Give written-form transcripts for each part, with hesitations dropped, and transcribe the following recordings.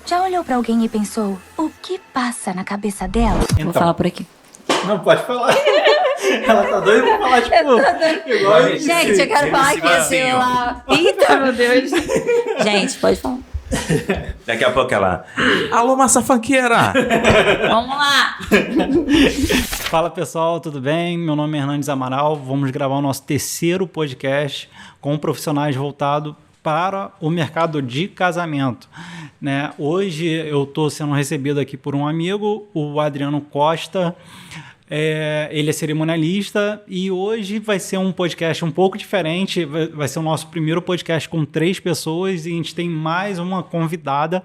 Já olhou pra alguém e pensou, o que passa na cabeça dela? Então, Vou falar por aqui. não pode falar. Ela tá doida pra falar, tipo, igual a gente. Gente, eu quero falar aqui assim lá. Eita, meu Deus. Gente, pode falar. Daqui a pouco ela... Alô, massa funkeira! Vamos lá. Fala pessoal, tudo bem? Meu nome é Hernandes Amaral. Vamos gravar o nosso terceiro podcast com profissionais voltados para o mercado de casamento, né? Hoje eu estou sendo recebido aqui por um amigo, o Adriano Costa. Ele é cerimonialista e hoje vai ser um podcast um pouco diferente. Vai ser o nosso primeiro podcast com 3 pessoas e a gente tem mais uma convidada,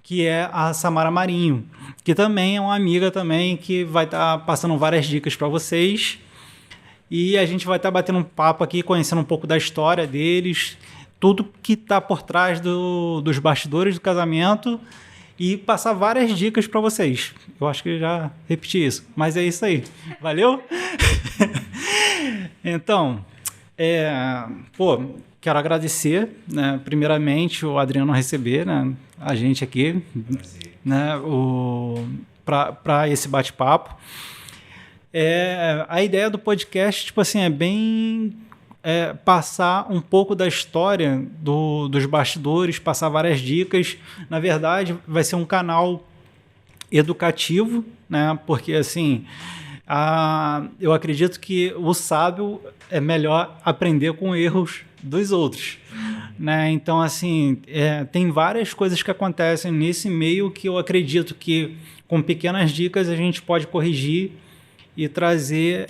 que é a Samara Marinho, que também é uma amiga também que vai estar passando várias dicas para vocês. E a gente vai estar batendo um papo aqui, conhecendo um pouco da história deles, tudo que está por trás dos bastidores do casamento e passar várias dicas para vocês. Eu acho que já repeti isso, mas é isso aí. Valeu? Então, quero agradecer, né, primeiramente o Adriano receber, né, a gente aqui, né, para esse bate-papo. A ideia do podcast, tipo assim, é bem passar um pouco da história dos bastidores, passar várias dicas. Na verdade, vai ser um canal educativo, né? Porque, assim, eu acredito que o sábio é melhor aprender com erros dos outros, né? Então, assim, tem várias coisas que acontecem nesse meio que eu acredito que, com pequenas dicas, a gente pode corrigir e trazer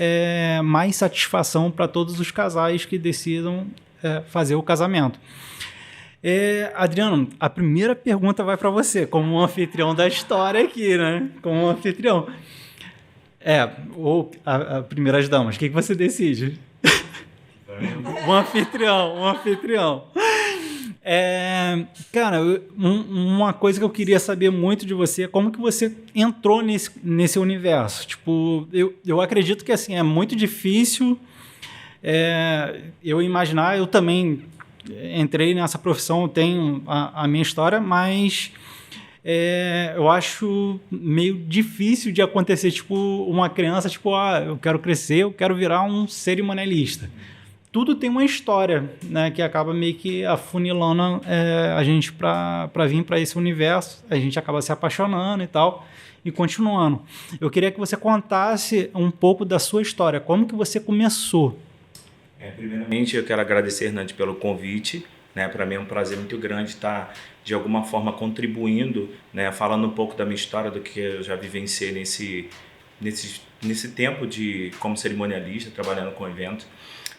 mais satisfação para todos os casais que decidam fazer o casamento. Adriano, a primeira pergunta vai para você, como um anfitrião da história aqui, né? Como um anfitrião. Ou as primeiras damas, o que você decide? Um anfitrião. Cara, uma coisa que eu queria saber muito de você é como que você entrou nesse universo. Tipo, eu acredito que assim, é muito difícil eu imaginar. Eu também entrei nessa profissão, eu tenho a minha história, mas eu acho meio difícil de acontecer, tipo, uma criança, tipo, eu quero crescer, eu quero virar um cerimonialista. Tudo tem uma história, né, que acaba meio que afunilando a gente para vir para esse universo. A gente acaba se apaixonando e tal, e continuando. Eu queria que você contasse um pouco da sua história. Como que você começou? Primeiramente, eu quero agradecer, Hernandes, pelo convite. Né? Para mim é um prazer muito grande estar, de alguma forma, contribuindo, né? Falando um pouco da minha história, do que eu já vivenciei nesse tempo como cerimonialista, trabalhando com evento.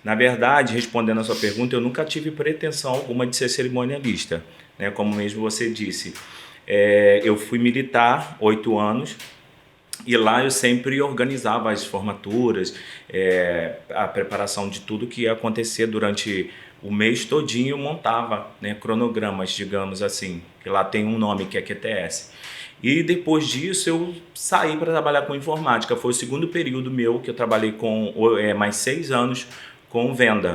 Na verdade, respondendo a sua pergunta, eu nunca tive pretensão alguma de ser cerimonialista, né? Como mesmo você disse. Eu fui militar 8 anos e lá eu sempre organizava as formaturas, a preparação de tudo que ia acontecer durante o mês todinho. Eu montava, né, cronogramas, digamos assim, que lá tem um nome que é QTS. E depois disso eu saí para trabalhar com informática. Foi o segundo período meu que eu trabalhei com mais 6 anos com venda.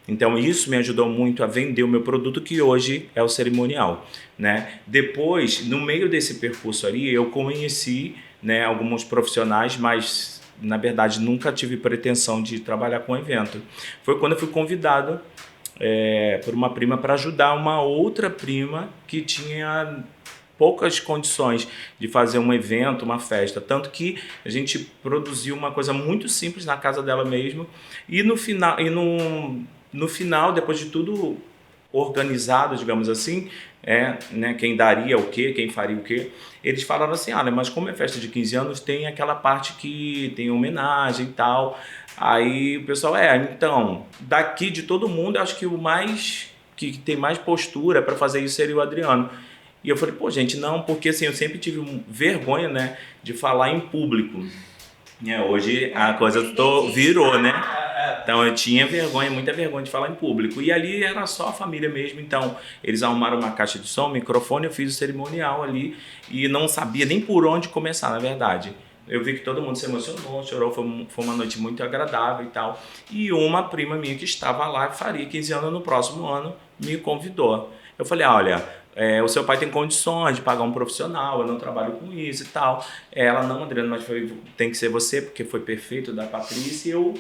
Então isso me ajudou muito a vender o meu produto, que hoje é o cerimonial, né? Depois, no meio desse percurso ali, eu conheci, né, alguns profissionais, mas na verdade nunca tive pretensão de trabalhar com evento. Foi quando eu fui convidado por uma prima para ajudar uma outra prima que tinha poucas condições de fazer um evento, uma festa, tanto que a gente produziu uma coisa muito simples na casa dela mesmo, e no final, depois de tudo organizado, digamos assim, né, quem daria o quê, quem faria o quê, eles falaram assim, mas como é festa de 15 anos, tem aquela parte que tem homenagem e tal. Aí o pessoal, então, daqui de todo mundo, acho que o que tem mais postura para fazer isso seria o Adriano. E eu falei, gente, não, porque assim, eu sempre tive vergonha, né, de falar em público. Hoje a coisa virou, né? Então eu tinha muita vergonha de falar em público. E ali era só a família mesmo. Então eles arrumaram uma caixa de som, um microfone, eu fiz o cerimonial ali e não sabia nem por onde começar, na verdade. Eu vi que todo mundo se emocionou, chorou, foi uma noite muito agradável e tal. E uma prima minha que estava lá, que faria 15 anos no próximo ano, me convidou. Eu falei, olha, o seu pai tem condições de pagar um profissional, eu não trabalho com isso e tal. Ela, não, Adriano, mas tem que ser você, porque foi perfeito da Patrícia, e eu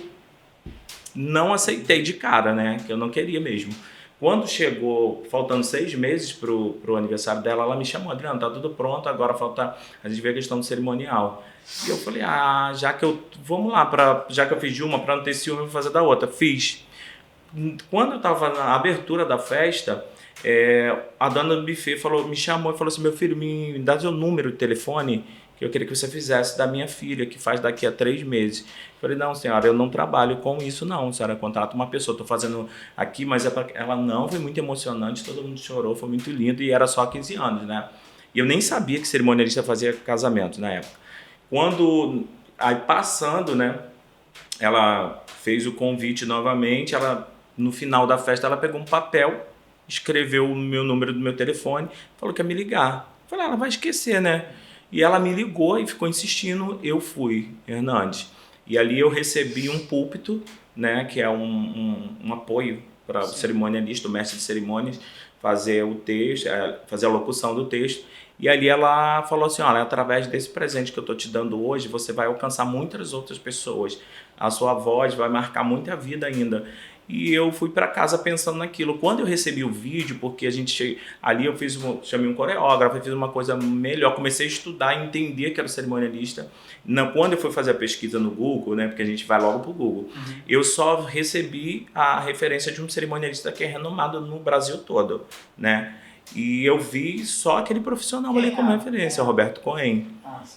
não aceitei de cara, né? Que eu não queria mesmo. Quando chegou, faltando 6 meses pro aniversário dela, ela me chamou, Adriano, tá tudo pronto, agora falta a gente ver a questão do cerimonial. E eu falei, vamos lá, já que eu fiz de uma, para não ter ciúme, eu vou fazer da outra. Fiz. Quando eu tava na abertura da festa, a dona do buffet me chamou e falou assim, meu filho, me dá seu número de telefone, que eu queria que você fizesse da minha filha, que faz daqui a 3 meses. Eu falei, não, senhora, eu não trabalho com isso, não. Senhora, contrata uma pessoa, estou fazendo aqui, mas ela não, foi muito emocionante, todo mundo chorou, foi muito lindo, e era só 15 anos, né? E eu nem sabia que cerimonialista fazia casamento na época. Aí passando, né, ela fez o convite novamente, no final da festa ela pegou um papel, escreveu o meu número do meu telefone, falou que ia me ligar. Eu falei, ela vai esquecer, né? E ela me ligou e ficou insistindo, eu fui, Hernandes. E ali eu recebi um púlpito, né, que é um apoio para o cerimonialista, o mestre de cerimônias, fazer o texto, fazer a locução do texto. E ali ela falou assim, olha, através desse presente que eu estou te dando hoje, você vai alcançar muitas outras pessoas. A sua voz vai marcar muita vida ainda. E eu fui para casa pensando naquilo. Quando eu recebi o vídeo, porque ali eu chamei um coreógrafo, fiz uma coisa melhor, comecei a estudar, entender que era cerimonialista. Quando eu fui fazer a pesquisa no Google, né, porque a gente vai logo pro Google, eu só recebi a referência de um cerimonialista que é renomado no Brasil todo, né? E eu vi só aquele profissional ali como referência, o Roberto Cohen.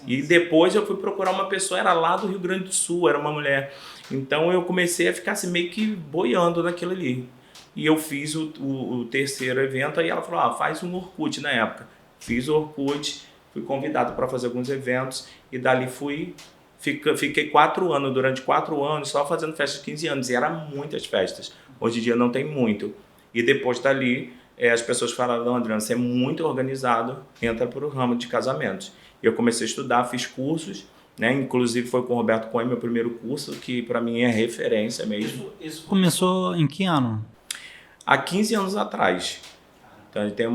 E depois eu fui procurar uma pessoa, era lá do Rio Grande do Sul, era uma mulher. Então eu comecei a ficar assim, meio que boiando naquilo ali. E eu fiz o terceiro evento, aí ela falou, faz um Orkut na época. Fiz o Orkut, fui convidado para fazer alguns eventos e dali fiquei 4 anos, durante 4 anos, só fazendo festas de 15 anos. E eram muitas festas. Hoje em dia não tem muito. E depois dali, as pessoas falaram, não, Adriano, você é muito organizado, entra para o ramo de casamentos. Eu comecei a estudar, fiz cursos, né? Inclusive foi com o Roberto Cohen, meu primeiro curso, que para mim é referência mesmo. Isso começou em que ano? Há 15 anos atrás. Então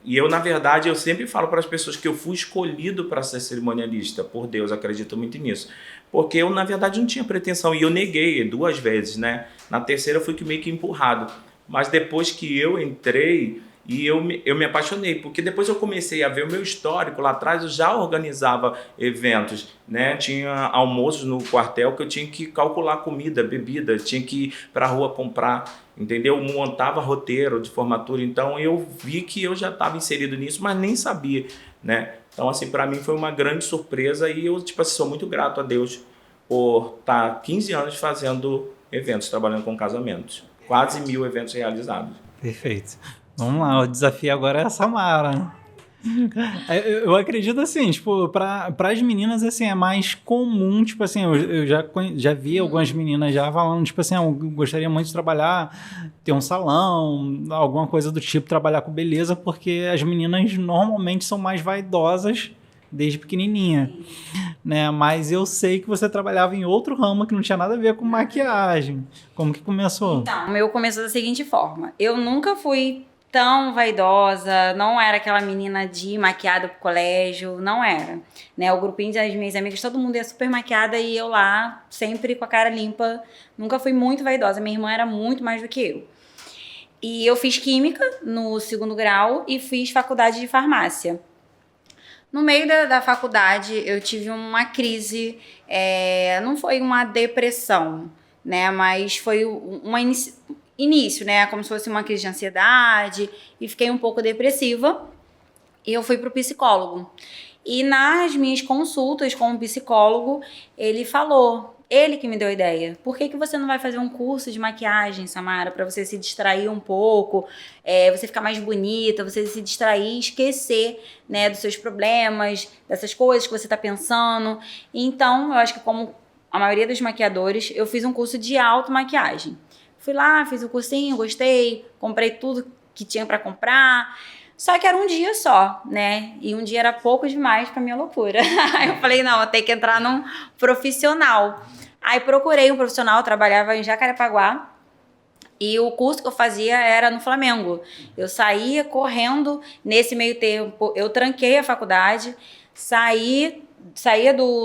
e eu, na verdade, eu sempre falo para as pessoas que eu fui escolhido para ser cerimonialista, por Deus, acredito muito nisso. Porque eu, na verdade, não tinha pretensão, e eu neguei 2 vezes, né? Na terceira eu fui meio que empurrado. Mas depois que eu entrei, e eu me apaixonei, porque depois eu comecei a ver o meu histórico. Lá atrás eu já organizava eventos, né? Tinha almoços no quartel que eu tinha que calcular comida, bebida, tinha que ir para a rua comprar, entendeu? Montava roteiro de formatura, então eu vi que eu já estava inserido nisso, mas nem sabia, né? Então, assim, para mim foi uma grande surpresa e eu, sou muito grato a Deus por estar 15 anos fazendo eventos, trabalhando com casamentos. Quase 1000 eventos realizados. Perfeito. Vamos lá, o desafio agora é a Samara. Eu acredito assim, para as meninas, assim, é mais comum, assim, eu já vi algumas meninas já falando, assim, eu gostaria muito de trabalhar, ter um salão, alguma coisa do tipo, trabalhar com beleza, porque as meninas normalmente são mais vaidosas desde pequenininha, né? Mas eu sei que você trabalhava em outro ramo que não tinha nada a ver com maquiagem. Como que começou? Então, o meu começou da seguinte forma. Eu nunca fui tão vaidosa, não era aquela menina de maquiada pro colégio, não era, né? O grupinho das minhas amigas, todo mundo ia super maquiada e eu lá, sempre com a cara limpa, nunca fui muito vaidosa. Minha irmã era muito mais do que eu. E eu fiz química no 2º grau e fiz faculdade de farmácia. No meio da faculdade, eu tive uma crise, não foi uma depressão, né? Mas foi início, né? Como se fosse uma crise de ansiedade e fiquei um pouco depressiva e eu fui pro psicólogo. E nas minhas consultas com o psicólogo, ele que me deu a ideia. Por que você não vai fazer um curso de maquiagem, Samara, para você se distrair um pouco, você ficar mais bonita, você se distrair, esquecer, né, dos seus problemas, dessas coisas que você tá pensando. Então, eu acho que como a maioria dos maquiadores, eu fiz um curso de automaquiagem. Fui lá, fiz o cursinho, gostei, comprei tudo que tinha para comprar. Só que era um dia só, né? E um dia era pouco demais pra minha loucura. Aí eu falei, não, eu tenho que entrar num profissional. Aí procurei um profissional, trabalhava em Jacarepaguá. E o curso que eu fazia era no Flamengo. Eu saía correndo, nesse meio tempo eu tranquei a faculdade, saía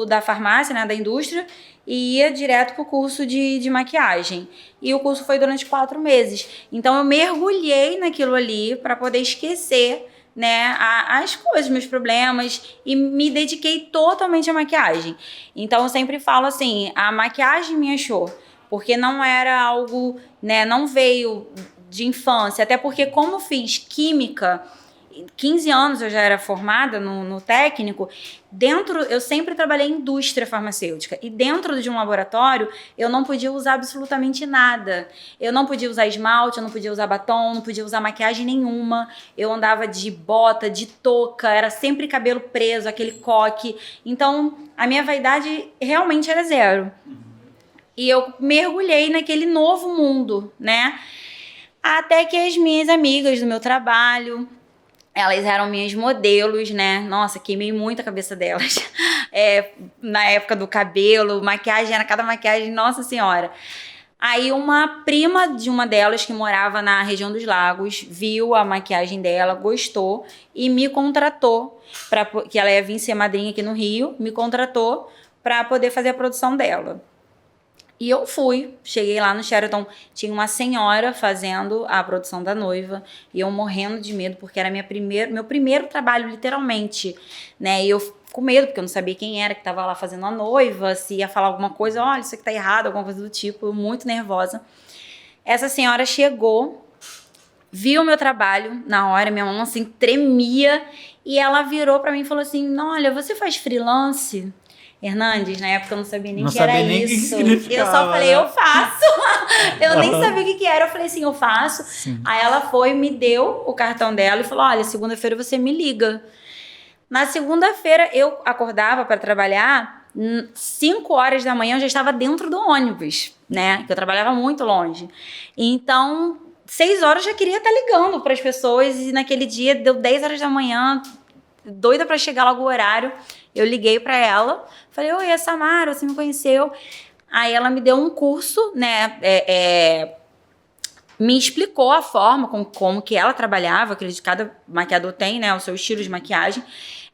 da farmácia, né, da indústria, e ia direto pro curso de maquiagem. E o curso foi durante 4 meses. Então eu mergulhei naquilo ali para poder esquecer, né, as coisas, meus problemas, e me dediquei totalmente à maquiagem. Então eu sempre falo assim, a maquiagem me achou, porque não era algo, né, não veio de infância, até porque como eu fiz química, 15 anos eu já era formada no técnico, eu sempre trabalhei em indústria farmacêutica, e dentro de um laboratório eu não podia usar absolutamente nada. Eu não podia usar esmalte, eu não podia usar batom, não podia usar maquiagem nenhuma, eu andava de bota, de touca, era sempre cabelo preso, aquele coque, então a minha vaidade realmente era zero. E eu mergulhei naquele novo mundo, né? Até que as minhas amigas do meu trabalho, elas eram minhas modelos, né? Nossa, queimei muito a cabeça delas. Na época do cabelo, maquiagem, era cada maquiagem, nossa senhora. Aí uma prima de uma delas que morava na região dos Lagos, viu a maquiagem dela, gostou e me contratou, que ela ia vir ser madrinha aqui no Rio, me contratou para poder fazer a produção dela. E eu cheguei lá no Sheraton, tinha uma senhora fazendo a produção da noiva, e eu morrendo de medo, porque era meu primeiro trabalho, literalmente, né, e eu com medo, porque eu não sabia quem era que estava lá fazendo a noiva, se ia falar alguma coisa, olha, isso aqui tá errado, alguma coisa do tipo, muito nervosa. Essa senhora chegou, viu o meu trabalho na hora, minha mão assim tremia, e ela virou pra mim e falou assim, olha, você faz freelance? Hernandes, na época eu não sabia nem o que era isso. Eu só falei, eu faço. Eu nem sabia o que era. Eu falei assim, eu faço. Sim. Aí ela foi, me deu o cartão dela e falou, olha, segunda-feira você me liga. Na segunda-feira eu acordava para trabalhar, 5 horas da manhã eu já estava dentro do ônibus, né? Que eu trabalhava muito longe. Então, 6 horas eu já queria estar ligando para as pessoas, e naquele dia deu 10 horas da manhã, doida para chegar logo o horário. Eu liguei para ela, falei, oi, é Samara, você me conheceu? Aí ela me deu um curso, né, me explicou a forma como que ela trabalhava, acredito que cada maquiador tem, né, o seu estilo de maquiagem.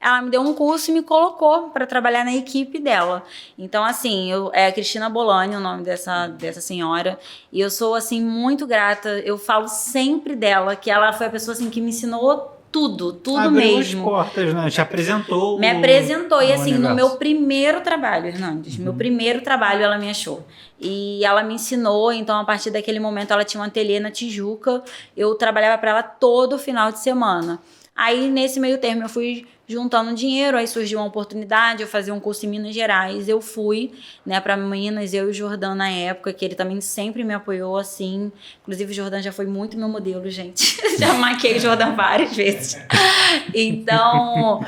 Ela me deu um curso e me colocou para trabalhar na equipe dela. Então, assim, é Cristina Bolani o nome dessa senhora, e eu sou, assim, muito grata. Eu falo sempre dela, que ela foi a pessoa, assim, que me ensinou tudo abriu mesmo. As portas, né? Te apresentou. Me apresentou. E assim, universo. No meu primeiro trabalho, Hernandes, meu primeiro trabalho, ela me achou. E ela me ensinou, então a partir daquele momento ela tinha um ateliê na Tijuca, eu trabalhava para ela todo final de semana. Aí, nesse meio termo, eu fui juntando dinheiro, aí surgiu uma oportunidade, eu fazia um curso em Minas Gerais, eu fui, né, para Minas, eu e o Jordan na época, que ele também sempre me apoiou, assim, inclusive o Jordan já foi muito meu modelo, gente, já maquiei o Jordan várias vezes. Então,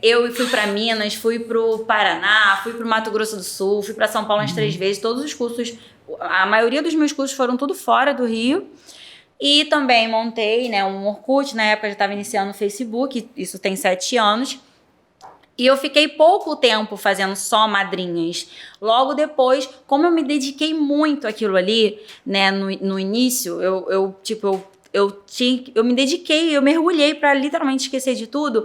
eu fui para Minas, fui pro Paraná, fui pro Mato Grosso do Sul, fui para São Paulo umas 3 vezes, todos os cursos, a maioria dos meus cursos foram tudo fora do Rio. E também montei, né, um Orkut, na época já estava iniciando o Facebook, isso tem 7 anos. E eu fiquei pouco tempo fazendo só madrinhas. Logo depois, como eu me dediquei muito àquilo ali, né, no início, eu me dediquei, eu mergulhei para literalmente esquecer de tudo.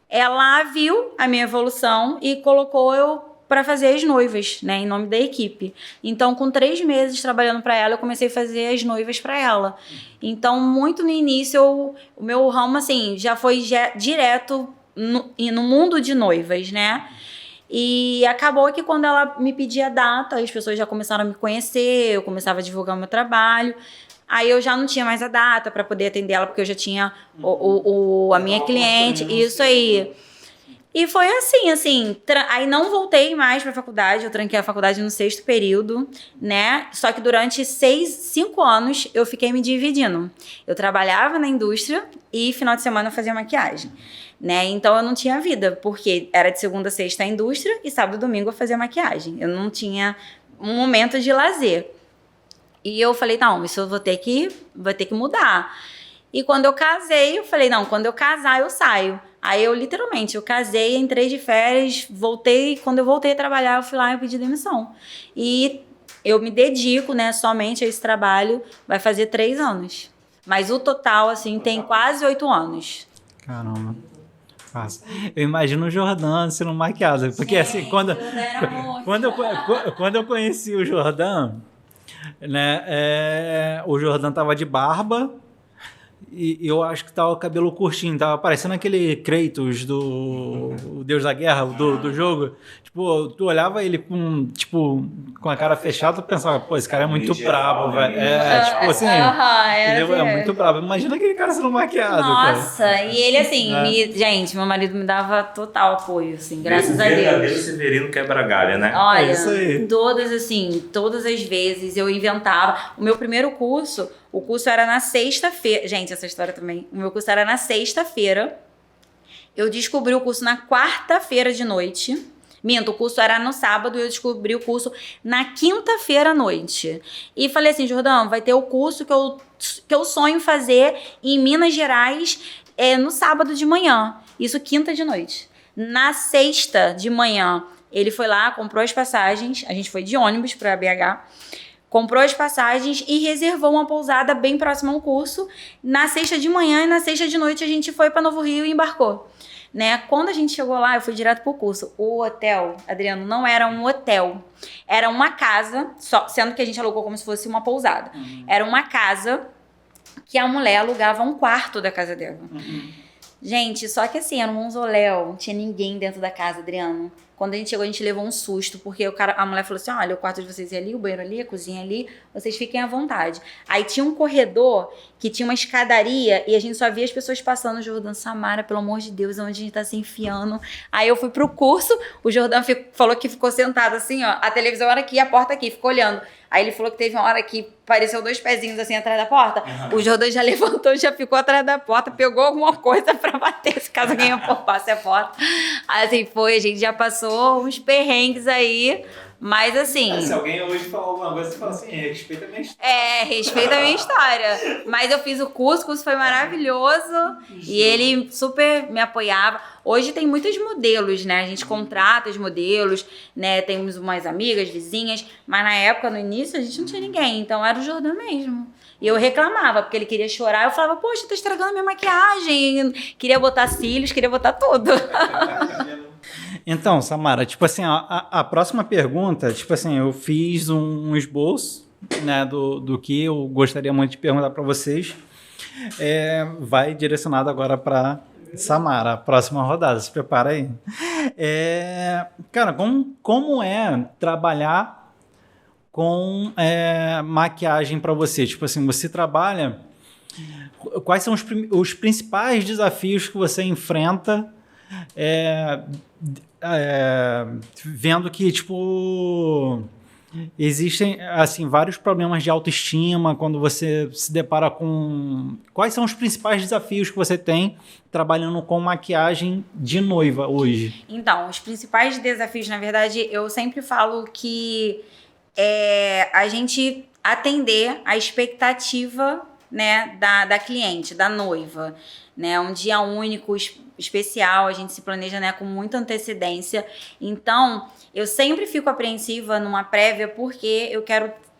Ela viu a minha evolução e colocou eu para fazer as noivas, né, em nome da equipe. Então, com 3 meses trabalhando para ela, eu comecei a fazer as noivas para ela. Então, muito no início, o meu ramo, assim, já foi direto no mundo de noivas, né? E acabou que quando ela me pedia data, as pessoas já começaram a me conhecer, eu começava a divulgar o meu trabalho. Aí eu já não tinha mais a data para poder atender ela, porque eu já tinha a minha cliente, isso aí. E foi assim, aí não voltei mais pra faculdade, eu tranquei a faculdade no 6º período, né? Só que durante 5 anos eu fiquei me dividindo. Eu trabalhava na indústria e final de semana eu fazia maquiagem, né? Então eu não tinha vida, porque era de segunda a sexta a indústria e sábado e domingo eu fazia maquiagem. Eu não tinha um momento de lazer. E eu falei, não, isso eu vou ter que mudar. E quando eu casei, eu falei, não, quando eu casar eu saio. Aí eu casei, entrei de férias, voltei, quando eu voltei a trabalhar, eu fui lá e pedi demissão. E eu me dedico, né, somente a esse trabalho, vai fazer 3 anos. Mas o total, assim, tem quase 8 anos. Caramba. Nossa. Eu imagino o Jordan sendo maquiado. Porque assim, quando eu conheci o Jordan, né, o Jordan tava de barba e eu acho que tava o cabelo curtinho, tava parecendo aquele Kratos do o Deus da Guerra, do jogo. Tipo, tu olhava ele com a cara fechada, tu pensava, pô, esse cara é muito brabo, velho. Tipo assim, ele é muito brabo. Imagina aquele cara sendo maquiado, Nossa, cara. e ele assim, gente, meu marido me dava total apoio, assim, graças a Deus. Verdadeiro Severino quebra-galha, né? Olha, É isso aí. todas as vezes eu inventava. O meu primeiro curso, o curso era na sexta-feira. Gente, essa história também. O meu curso era na sexta-feira. Eu descobri o curso na quarta-feira de noite. Minto, o curso era no sábado e eu descobri o curso na quinta-feira à noite. E falei assim, Jordão, vai ter o curso que eu sonho fazer em Minas Gerais no sábado de manhã. Isso quinta de noite. Na sexta de manhã, ele foi lá, comprou as passagens. A gente foi de ônibus para BH. Comprou as passagens e reservou uma pousada bem próxima ao curso. Na sexta de manhã e na sexta de noite a gente foi para Novo Rio e embarcou. Né? Quando a gente chegou lá, eu fui direto pro curso. O hotel, Adriano, não era um hotel. Era uma casa, sendo que a gente alugou como se fosse uma pousada. Era uma casa que a mulher alugava um quarto da casa dela. Gente, só que assim, era um mausoléu, não tinha ninguém dentro da casa, Adriano. Quando a gente chegou, a gente levou um susto, porque a mulher falou assim, olha, o quarto de vocês é ali, o banheiro ali, a cozinha ali, vocês fiquem à vontade. Aí tinha um corredor que tinha uma escadaria e a gente só via as pessoas passando. O Jordan, Samara, pelo amor de Deus, onde a gente tá se enfiando? Aí eu fui pro curso, o Jordan falou que ficou sentado assim, ó, a televisão era aqui, a porta aqui, ficou olhando. Aí ele falou que teve uma hora que apareceu 2 pezinhos assim atrás da porta. O Jordan já levantou, já ficou atrás da porta, pegou alguma coisa pra bater, se caso alguém passe a porta. Assim foi, a gente já passou uns perrengues aí, mas assim... Se alguém hoje falar alguma coisa, você fala assim, respeita a minha história. Respeita a minha história. Mas eu fiz o curso foi maravilhoso e ele super me apoiava. Hoje tem muitos modelos, né? A gente contrata os modelos, né? Temos umas amigas, vizinhas, mas na época, no início, a gente não tinha ninguém, então era o Jordan mesmo. E eu reclamava, porque ele queria chorar, eu falava, poxa, tá estragando minha maquiagem, queria botar cílios, queria botar tudo. Então, Samara, tipo assim, a próxima pergunta, tipo assim, eu fiz um esboço, né, do que eu gostaria muito de perguntar para vocês. Vai direcionado agora para Samara, a próxima rodada, se prepara aí. Cara, como é trabalhar com maquiagem para você? Tipo assim, você trabalha... Quais são os principais desafios que você enfrenta vendo que, tipo, existem, assim, vários problemas de autoestima quando você se depara com... Quais são os principais desafios que você tem trabalhando com maquiagem de noiva hoje? Então, os principais desafios, na verdade, eu sempre falo que a gente atender a expectativa, né, da cliente, da noiva, né, um dia único, especial, a gente se planeja, né, com muita antecedência. Então, eu sempre fico apreensiva numa prévia porque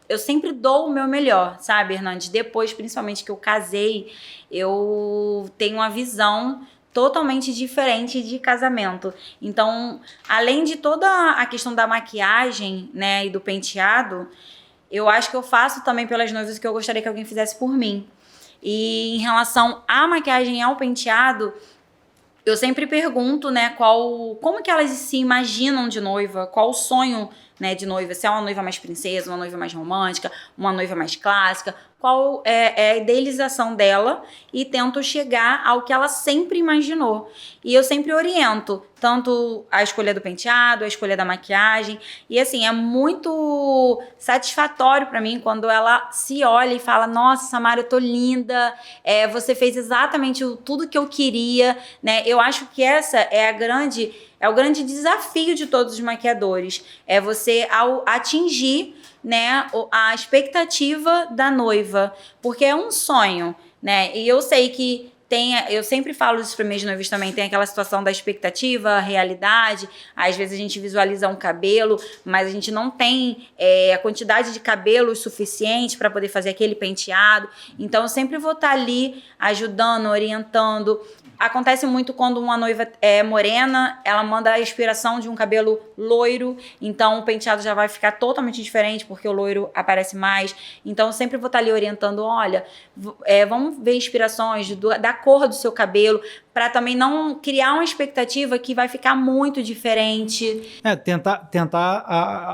eu sempre dou o meu melhor, sabe, Hernandes? Depois, principalmente que eu casei, eu tenho uma visão totalmente diferente de casamento. Então, além de toda a questão da maquiagem, né, e do penteado, eu acho que eu faço também pelas noivas o que eu gostaria que alguém fizesse por mim. E em relação à maquiagem e ao penteado, eu sempre pergunto, né, como que elas se imaginam de noiva, qual o sonho, né, de noiva, se é uma noiva mais princesa, uma noiva mais romântica, uma noiva mais clássica, qual é a idealização dela e tento chegar ao que ela sempre imaginou. E eu sempre oriento, tanto a escolha do penteado, a escolha da maquiagem, e assim, é muito satisfatório pra mim quando ela se olha e fala, nossa, Samara, eu tô linda, você fez exatamente tudo que eu queria, né? Eu acho que essa é o grande desafio de todos os maquiadores, é você atingir, né, a expectativa da noiva, porque é um sonho, né? E eu sei que eu sempre falo isso para meus noivos também, tem aquela situação da expectativa, realidade, às vezes a gente visualiza um cabelo, mas a gente não tem a quantidade de cabelo suficiente para poder fazer aquele penteado, então eu sempre vou estar ali ajudando, orientando. Acontece muito quando uma noiva é morena, ela manda a inspiração de um cabelo loiro, então o penteado já vai ficar totalmente diferente, porque o loiro aparece mais. Então eu sempre vou estar ali orientando, olha, vamos ver inspirações da cor do seu cabelo, para também não criar uma expectativa que vai ficar muito diferente. Tentar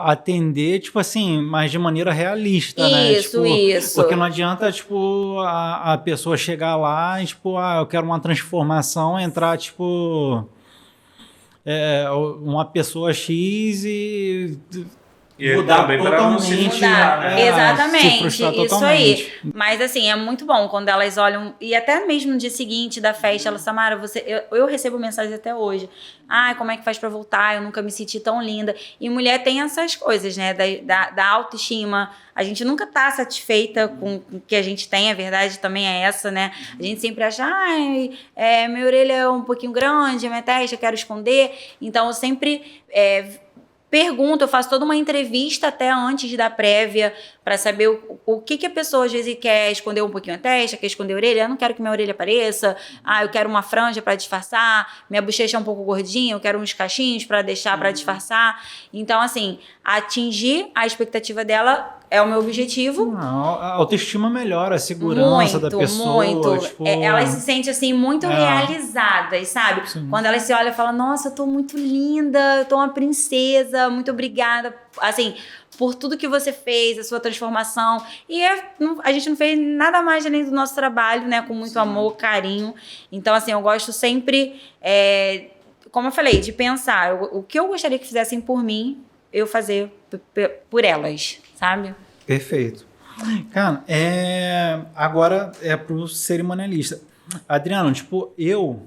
atender, tipo assim, mas de maneira realista, né? Tipo, Isso. Porque não adianta, tipo, a pessoa chegar lá e, tipo, eu quero uma transformação, entrar, tipo, uma pessoa X e mudar também para não se totalmente. frustrar, né? Exatamente, se frustrar isso totalmente. aí. Mas assim, é muito bom quando elas olham, e até mesmo no dia seguinte da festa, elas, Samara, eu recebo mensagens até hoje. Como é que faz pra voltar? Eu nunca me senti tão linda. E mulher tem essas coisas, né? Da autoestima. A gente nunca tá satisfeita com o que a gente tem, a verdade também é essa, né? A gente sempre acha, minha orelha é um pouquinho grande, minha testa, eu quero esconder. Então eu sempre pergunto, eu faço toda uma entrevista até antes da prévia para saber o que a pessoa às vezes quer esconder um pouquinho a testa, quer esconder a orelha. Eu não quero que minha orelha apareça. Eu quero uma franja para disfarçar. Minha bochecha é um pouco gordinha, eu quero uns cachinhos para deixar para disfarçar. Então, assim, atingir a expectativa dela é o meu objetivo. A autoestima melhora, a segurança da pessoa. Muito. Tipo, Elas se sentem, assim, muito realizadas, sabe? Sim. Quando elas se olham e falam, nossa, eu tô muito linda, eu tô uma princesa, muito obrigada, assim, por tudo que você fez, a sua transformação. E a gente não fez nada mais além do nosso trabalho, né? Com muito amor, carinho. Então, assim, eu gosto sempre, como eu falei, de pensar o que eu gostaria que fizessem por mim, eu fazer por elas, sabe? Perfeito. Cara, agora é pro cerimonialista. Adriano, tipo, eu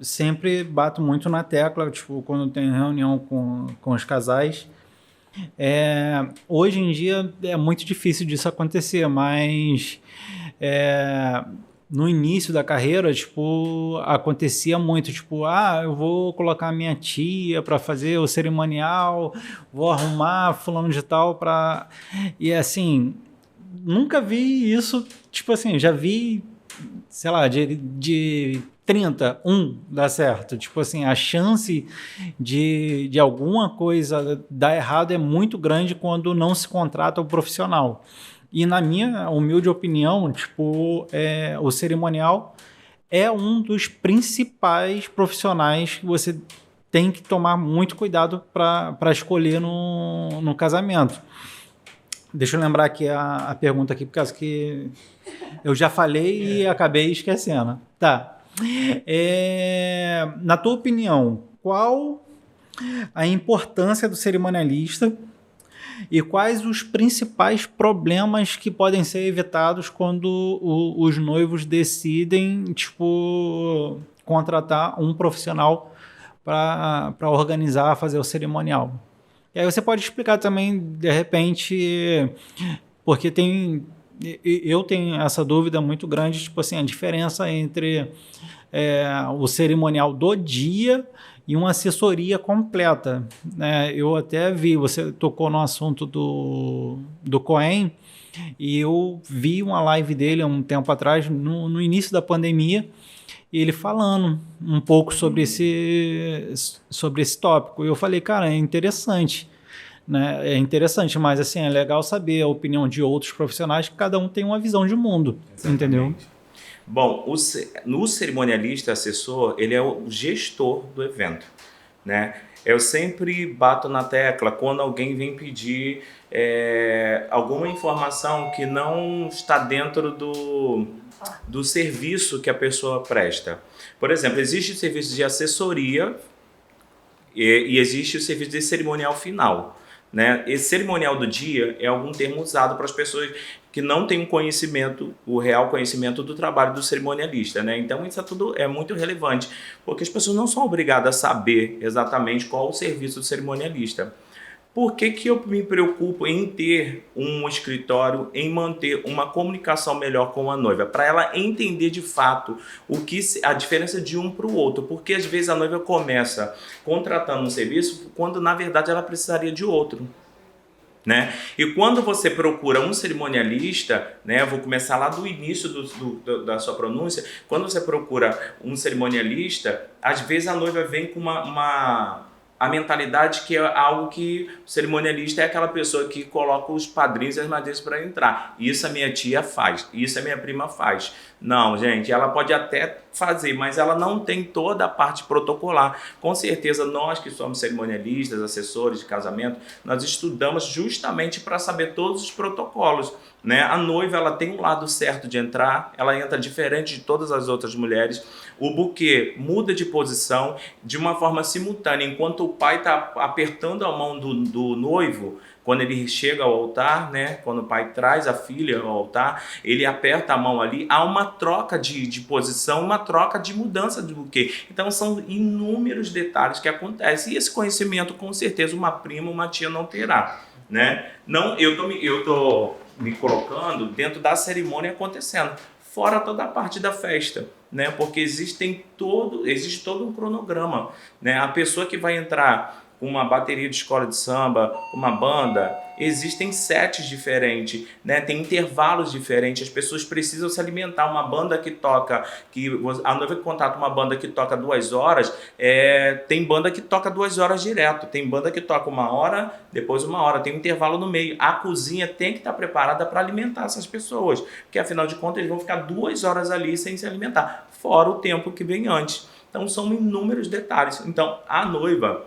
sempre bato muito na tecla, tipo, quando tem reunião com os casais. Hoje em dia é muito difícil disso acontecer, mas no início da carreira, tipo, acontecia muito, tipo, eu vou colocar minha tia para fazer o cerimonial, vou arrumar fulano de tal para... E assim, nunca vi isso, tipo assim, já vi, sei lá, de 30, dá certo. Tipo assim, a chance de alguma coisa dar errado é muito grande quando não se contrata o profissional. E na minha humilde opinião, tipo, o cerimonial é um dos principais profissionais que você tem que tomar muito cuidado para escolher no casamento. Deixa eu lembrar aqui a pergunta aqui, por causa que eu já falei e acabei esquecendo. Tá. Na tua opinião, qual a importância do cerimonialista e quais os principais problemas que podem ser evitados quando os noivos decidem, tipo, contratar um profissional para organizar, fazer o cerimonial? E aí você pode explicar também, de repente, porque eu tenho essa dúvida muito grande, tipo assim, a diferença entre o cerimonial do dia e uma assessoria completa, né? Eu até vi, você tocou no assunto do Cohen, e eu vi uma live dele há um tempo atrás, no início da pandemia, e ele falando um pouco sobre esse tópico. E eu falei, cara, é interessante, né? É interessante, mas assim, é legal saber a opinião de outros profissionais, que cada um tem uma visão de mundo. Exatamente. Entendeu? Bom, no cerimonialista assessor, ele é o gestor do evento, né? Eu sempre bato na tecla quando alguém vem pedir alguma informação que não está dentro do serviço que a pessoa presta. Por exemplo, existe o serviço de assessoria e existe o serviço de cerimonial final, né? Esse cerimonial do dia é algum termo usado para as pessoas que não têm o real conhecimento do trabalho do cerimonialista, né? Então isso tudo é muito relevante, porque as pessoas não são obrigadas a saber exatamente qual o serviço do cerimonialista. Por que eu me preocupo em ter um escritório, em manter uma comunicação melhor com a noiva? Para ela entender de fato a diferença de um para o outro. Porque às vezes a noiva começa contratando um serviço quando na verdade ela precisaria de outro. Né? E quando você procura um cerimonialista, né, eu vou começar lá do início da sua pronúncia, quando você procura um cerimonialista, às vezes a noiva vem com a mentalidade que é algo que o cerimonialista é aquela pessoa que coloca os padrinhos e as madrinhas para entrar. Isso a minha tia faz, isso a minha prima faz. Não, gente, ela pode até fazer, mas ela não tem toda a parte protocolar. Com certeza, nós que somos cerimonialistas, assessores de casamento, nós estudamos justamente para saber todos os protocolos. Né? A noiva ela tem um lado certo de entrar, ela entra diferente de todas as outras mulheres. O buquê muda de posição de uma forma simultânea, enquanto o pai está apertando a mão do noivo. Quando ele chega ao altar, né? Quando o pai traz a filha ao altar, ele aperta a mão ali, há uma troca de posição, uma troca de mudança do buquê. Então são inúmeros detalhes que acontecem. E esse conhecimento, com certeza, uma prima, uma tia não terá. Né? Não, eu tô me colocando dentro da cerimônia acontecendo, fora toda a parte da festa. Né? Porque existe todo um cronograma. Né? A pessoa que vai entrar com uma bateria de escola de samba, uma banda, existem sets diferentes, né? Tem intervalos diferentes, as pessoas precisam se alimentar. Uma banda que toca, a noiva que contrata uma banda que toca 2 horas, tem banda que toca 2 horas direto, tem banda que toca 1 hora, depois 1 hora, tem um intervalo no meio. A cozinha tem que estar preparada para alimentar essas pessoas, porque afinal de contas eles vão ficar 2 horas ali sem se alimentar, fora o tempo que vem antes. Então são inúmeros detalhes. Então a noiva,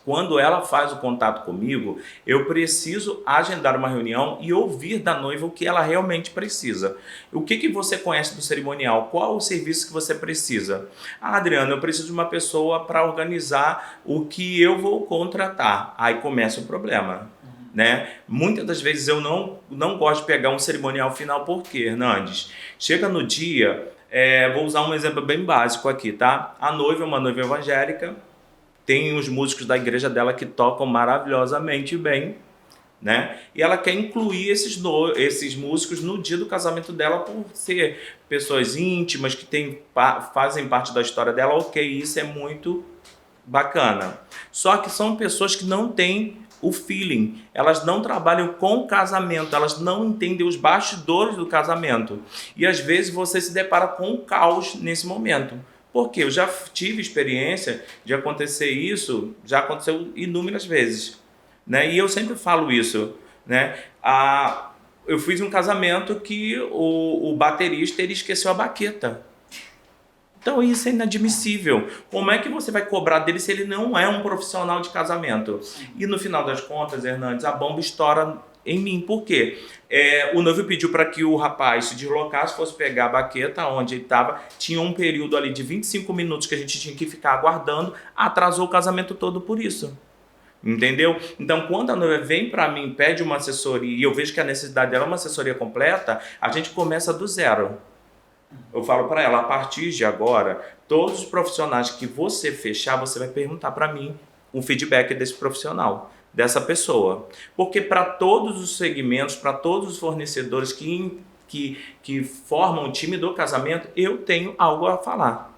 quando ela faz o contato comigo, eu preciso agendar uma reunião e ouvir da noiva o que ela realmente precisa. O que você conhece do cerimonial? Qual o serviço que você precisa? Ah, Adriana, eu preciso de uma pessoa para organizar o que eu vou contratar. Aí começa o problema. Né? Muitas das vezes eu não gosto de pegar um cerimonial final. Por quê, Hernandes? Chega no dia, vou usar um exemplo bem básico aqui, tá? A noiva é uma noiva evangélica, tem os músicos da igreja dela que tocam maravilhosamente bem, né? E ela quer incluir esses músicos no dia do casamento dela por ser pessoas íntimas que fazem parte da história dela. Ok, isso é muito bacana. Só que são pessoas que não têm o feeling, elas não trabalham com o casamento, elas não entendem os bastidores do casamento. E às vezes você se depara com um caos nesse momento. Porque eu já tive experiência de acontecer isso, já aconteceu inúmeras vezes, né? E eu sempre falo isso, né? Eu fiz um casamento que o baterista ele esqueceu a baqueta. Então isso é inadmissível. Como é que você vai cobrar dele se ele não é um profissional de casamento? E no final das contas, Hernandes, a bomba estoura em mim. Por quê? O noivo pediu para que o rapaz se deslocasse, fosse pegar a baqueta onde ele estava. Tinha um período ali de 25 minutos que a gente tinha que ficar aguardando. Atrasou o casamento todo por isso. Entendeu? Então, quando a noiva vem para mim, pede uma assessoria, e eu vejo que a necessidade dela é uma assessoria completa, a gente começa do zero. Eu falo para ela, a partir de agora, todos os profissionais que você fechar, você vai perguntar para mim o feedback desse profissional, dessa pessoa. Porque para todos os segmentos, para todos os fornecedores que formam o time do casamento, eu tenho algo a falar.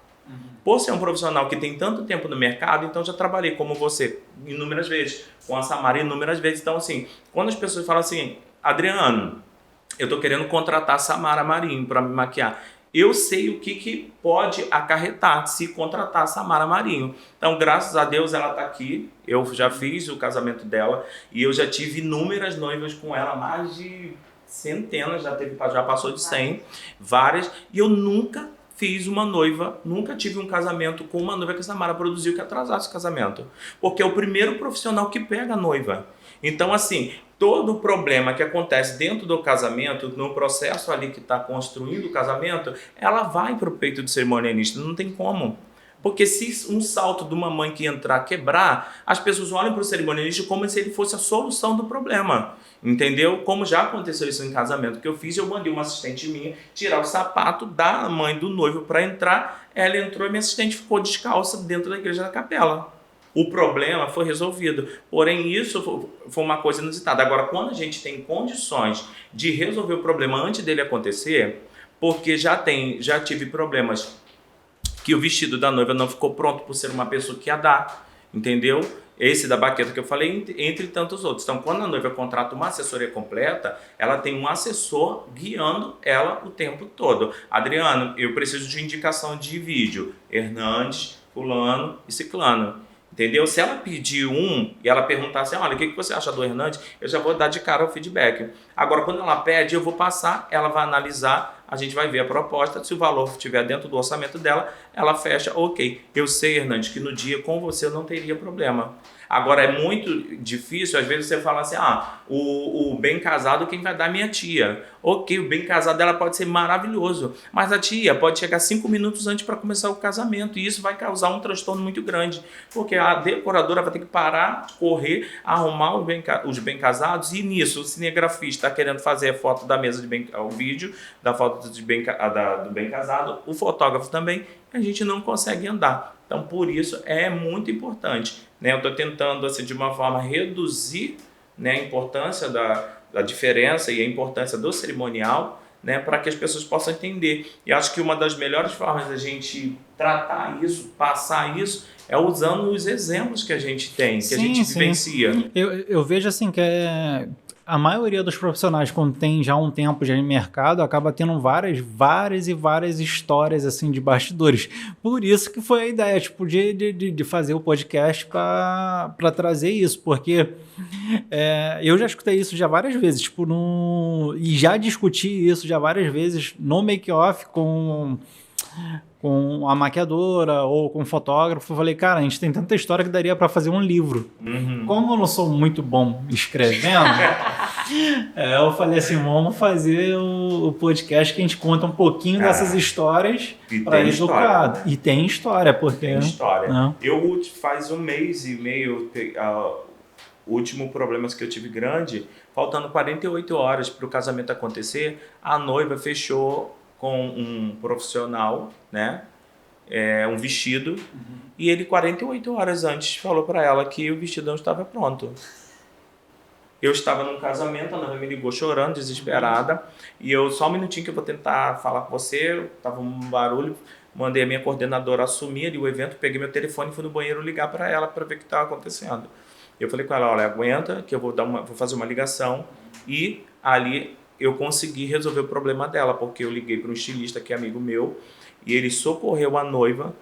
Por ser um profissional que tem tanto tempo no mercado, então já trabalhei como você inúmeras vezes, com a Samara inúmeras vezes. Então assim, quando as pessoas falam assim, Adriano, eu estou querendo contratar a Samara Marinho para me maquiar. Eu sei o que pode acarretar se contratar a Samara Marinho. Então, graças a Deus, ela está aqui. Eu já fiz o casamento dela e eu já tive inúmeras noivas com ela, mais de centenas, já passou de 100, várias. E eu nunca fiz uma noiva, nunca tive um casamento com uma noiva que a Samara produziu que atrasasse o casamento. Porque é o primeiro profissional que pega a noiva. Então, assim, todo o problema que acontece dentro do casamento, no processo ali que está construindo o casamento, ela vai para o peito do cerimonialista, não tem como. Porque se um salto de uma mãe que entrar quebrar, as pessoas olham para o cerimonialista como se ele fosse a solução do problema. Entendeu? Como já aconteceu isso em casamento que eu fiz, eu mandei uma assistente minha tirar o sapato da mãe do noivo para entrar, ela entrou e minha assistente ficou descalça dentro da igreja da capela. O problema foi resolvido. Porém, isso foi uma coisa inusitada. Agora, quando a gente tem condições de resolver o problema antes dele acontecer, porque já tive problemas que o vestido da noiva não ficou pronto por ser uma pessoa que ia dar, entendeu? Esse da baqueta que eu falei, entre tantos outros. Então, quando a noiva contrata uma assessoria completa, ela tem um assessor guiando ela o tempo todo. Adriano, eu preciso de indicação de vídeo. Hernandes, fulano e ciclano. Entendeu? Se ela pedir um e ela perguntar assim, olha, o que você acha do Hernandes? Eu já vou dar de cara o feedback. Agora, quando ela pede, eu vou passar, ela vai analisar, a gente vai ver a proposta, se o valor estiver dentro do orçamento dela, ela fecha, ok. Eu sei, Hernandes, que no dia com você eu não teria problema. Agora, é muito difícil, às vezes você fala assim, o bem casado quem vai dar é minha tia. Ok, o bem casado dela pode ser maravilhoso, mas a tia pode chegar 5 minutos antes para começar o casamento e isso vai causar um transtorno muito grande, porque a decoradora vai ter que parar, correr, arrumar os bem casados e nisso o cinegrafista está querendo fazer a foto da mesa o vídeo da foto do bem casado, o fotógrafo também, a gente não consegue andar. Então, por isso, é muito importante. Né? Eu estou tentando, assim, de uma forma, reduzir, né, a importância da diferença e a importância do cerimonial, né, para que as pessoas possam entender. E acho que uma das melhores formas da gente tratar isso, passar isso, é usando os exemplos que a gente tem, que a gente vivencia. Eu vejo assim que a maioria dos profissionais, quando tem já um tempo de mercado, acaba tendo várias histórias assim de bastidores. Por isso que foi a ideia, tipo, de fazer o podcast para trazer isso, porque eu já escutei isso já várias vezes, tipo, e já discuti isso já várias vezes no make-off com a maquiadora ou com o fotógrafo. Eu falei, cara, a gente tem tanta história que daria para fazer um livro. Como eu não sou muito bom escrevendo, eu falei assim, vamos fazer o podcast que a gente conta um pouquinho dessas histórias para educar. E tem história, porque... Tem história. Eu faz 1 mês e meio, o último problema que eu tive grande, faltando 48 horas para o casamento acontecer, a noiva fechou com um profissional, né, um vestido, e ele 48 horas antes falou para ela que o vestido não estava pronto. Eu estava num casamento, a noiva me ligou chorando, desesperada, e eu, só um minutinho que eu vou tentar falar com você, estava um barulho, mandei a minha coordenadora assumir ali o evento, peguei meu telefone e fui no banheiro ligar para ela para ver o que estava acontecendo. Eu falei com ela, olha, aguenta que eu vou fazer uma ligação, e ali eu consegui resolver o problema dela, porque eu liguei para um estilista que é amigo meu, e ele socorreu a noiva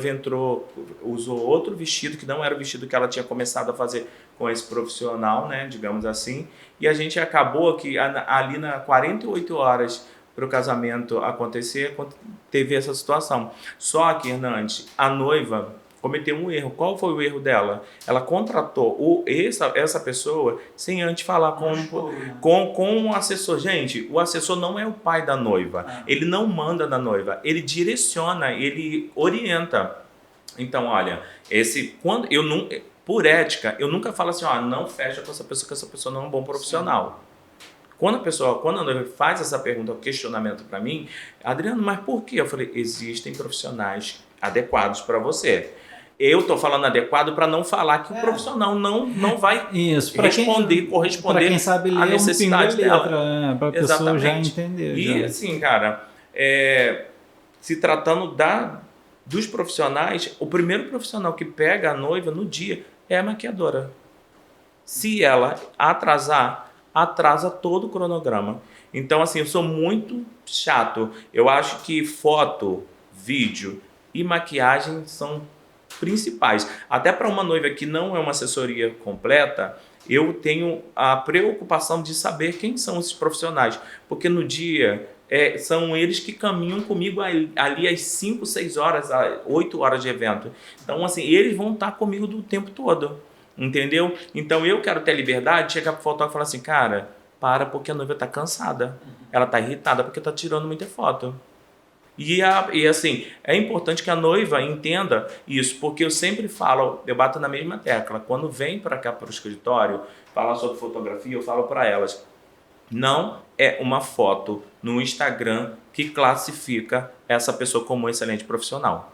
entrou, usou outro vestido, que não era o vestido que ela tinha começado a fazer com esse profissional, né, digamos assim, e a gente acabou que ali na 48 horas para o casamento acontecer, teve essa situação. Só que, Hernandes, a noiva cometeu um erro. Qual foi o erro dela? Ela contratou essa pessoa sem antes falar com um assessor. Gente, o assessor não é o pai da noiva. Ele não manda na noiva. Ele direciona, ele orienta. Então, olha, por ética, eu nunca falo assim, não fecha com essa pessoa, que essa pessoa não é um bom profissional. Quando a noiva faz essa pergunta, o questionamento para mim, Adriano, mas por quê? Eu falei, existem profissionais adequados para você. Eu estou falando adequado para não falar que o profissional não vai corresponder quem sabe ler à necessidade dela. Para a pessoa já entender. E assim, cara, se tratando dos profissionais, o primeiro profissional que pega a noiva no dia é a maquiadora. Se ela atrasa todo o cronograma. Então, assim, eu sou muito chato. Eu acho que foto, vídeo e maquiagem são principais. Até para uma noiva que não é uma assessoria completa, eu tenho a preocupação de saber quem são esses profissionais, porque no dia são eles que caminham comigo ali às 5, 6 horas, 8 horas de evento. Então, assim, eles vão estar comigo do tempo todo, entendeu? Então, eu quero ter a liberdade de chegar para o fotógrafo e falar assim, cara, porque a noiva está cansada, ela está irritada porque está tirando muita foto. E assim, é importante que a noiva entenda isso, porque eu sempre falo, eu bato na mesma tecla, quando vem para cá para o escritório, falar sobre fotografia, eu falo para elas, não é uma foto no Instagram que classifica essa pessoa como um excelente profissional.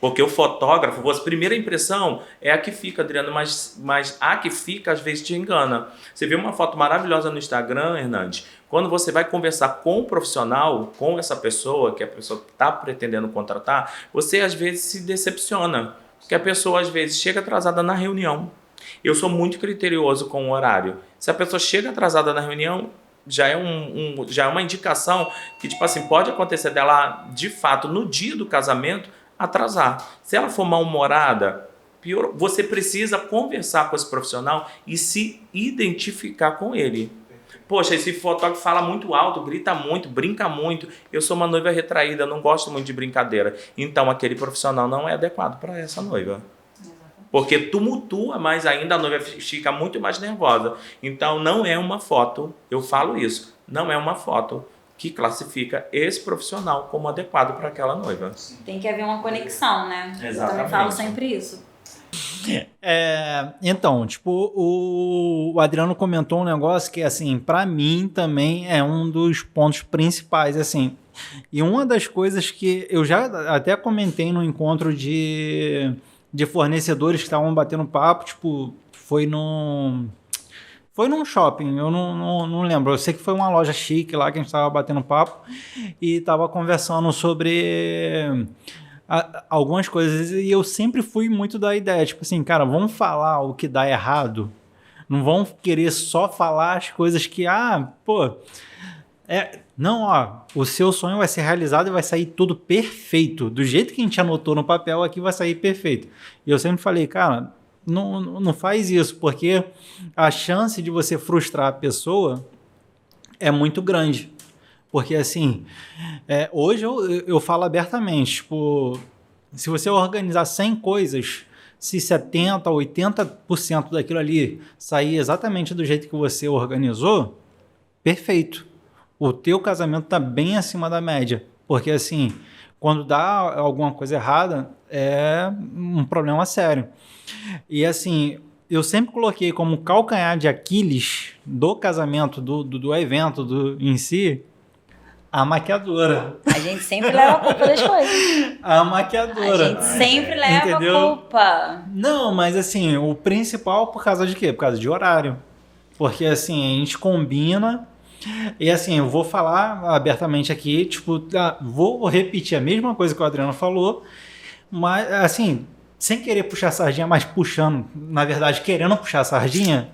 Porque o fotógrafo, a primeira impressão é a que fica, Adriano, mas a que fica às vezes te engana. Você vê uma foto maravilhosa no Instagram, Hernandes, quando você vai conversar com o profissional, com essa pessoa que a pessoa está pretendendo contratar, você às vezes se decepciona, porque a pessoa às vezes chega atrasada na reunião. Eu sou muito criterioso com o horário. Se a pessoa chega atrasada na reunião, já é uma indicação que, tipo assim, pode acontecer dela, de fato, no dia do casamento, atrasar. Se ela for mal-humorada, pior, você precisa conversar com esse profissional e se identificar com ele. Poxa, esse fotógrafo fala muito alto, grita muito, brinca muito. Eu sou uma noiva retraída, não gosto muito de brincadeira. Então, aquele profissional não é adequado para essa noiva. Porque tumultua mais ainda, a noiva fica muito mais nervosa. Então, não é uma foto, eu falo isso, não é uma foto que classifica esse profissional como adequado para aquela noiva. Tem que haver uma conexão, né? Exatamente. Eu também falo sempre isso. Então, tipo, o Adriano comentou um negócio que, assim, pra mim também é um dos pontos principais, assim. E uma das coisas que eu já até comentei no encontro de fornecedores que estavam batendo papo, tipo, foi num shopping, eu não lembro. Eu sei que foi uma loja chique lá que a gente estava batendo papo e estava conversando sobre algumas coisas. E eu sempre fui muito da ideia, tipo assim, cara, vamos falar o que dá errado. Não vão querer só falar as coisas que, não, o seu sonho vai ser realizado e vai sair tudo perfeito. Do jeito que a gente anotou no papel aqui, vai sair perfeito. E eu sempre falei, cara, não faz isso, porque a chance de você frustrar a pessoa é muito grande. Porque, assim, hoje eu falo abertamente, tipo, se você organizar 100 coisas, se 70%, 80% daquilo ali sair exatamente do jeito que você organizou, perfeito. O teu casamento está bem acima da média. Porque, assim, quando dá alguma coisa errada, é um problema sério. E, assim, eu sempre coloquei como calcanhar de Aquiles do casamento, do evento em si, a maquiadora. A gente sempre leva a culpa das coisas. A maquiadora. A gente sempre leva Entendeu? a culpa. Não, mas assim, o principal por causa de quê? Por causa de horário. Porque assim, a gente combina e assim, eu vou falar abertamente aqui, tipo, vou repetir a mesma coisa que o Adriano falou, mas assim, sem querer puxar a sardinha, mas puxando, na verdade, querendo puxar a sardinha,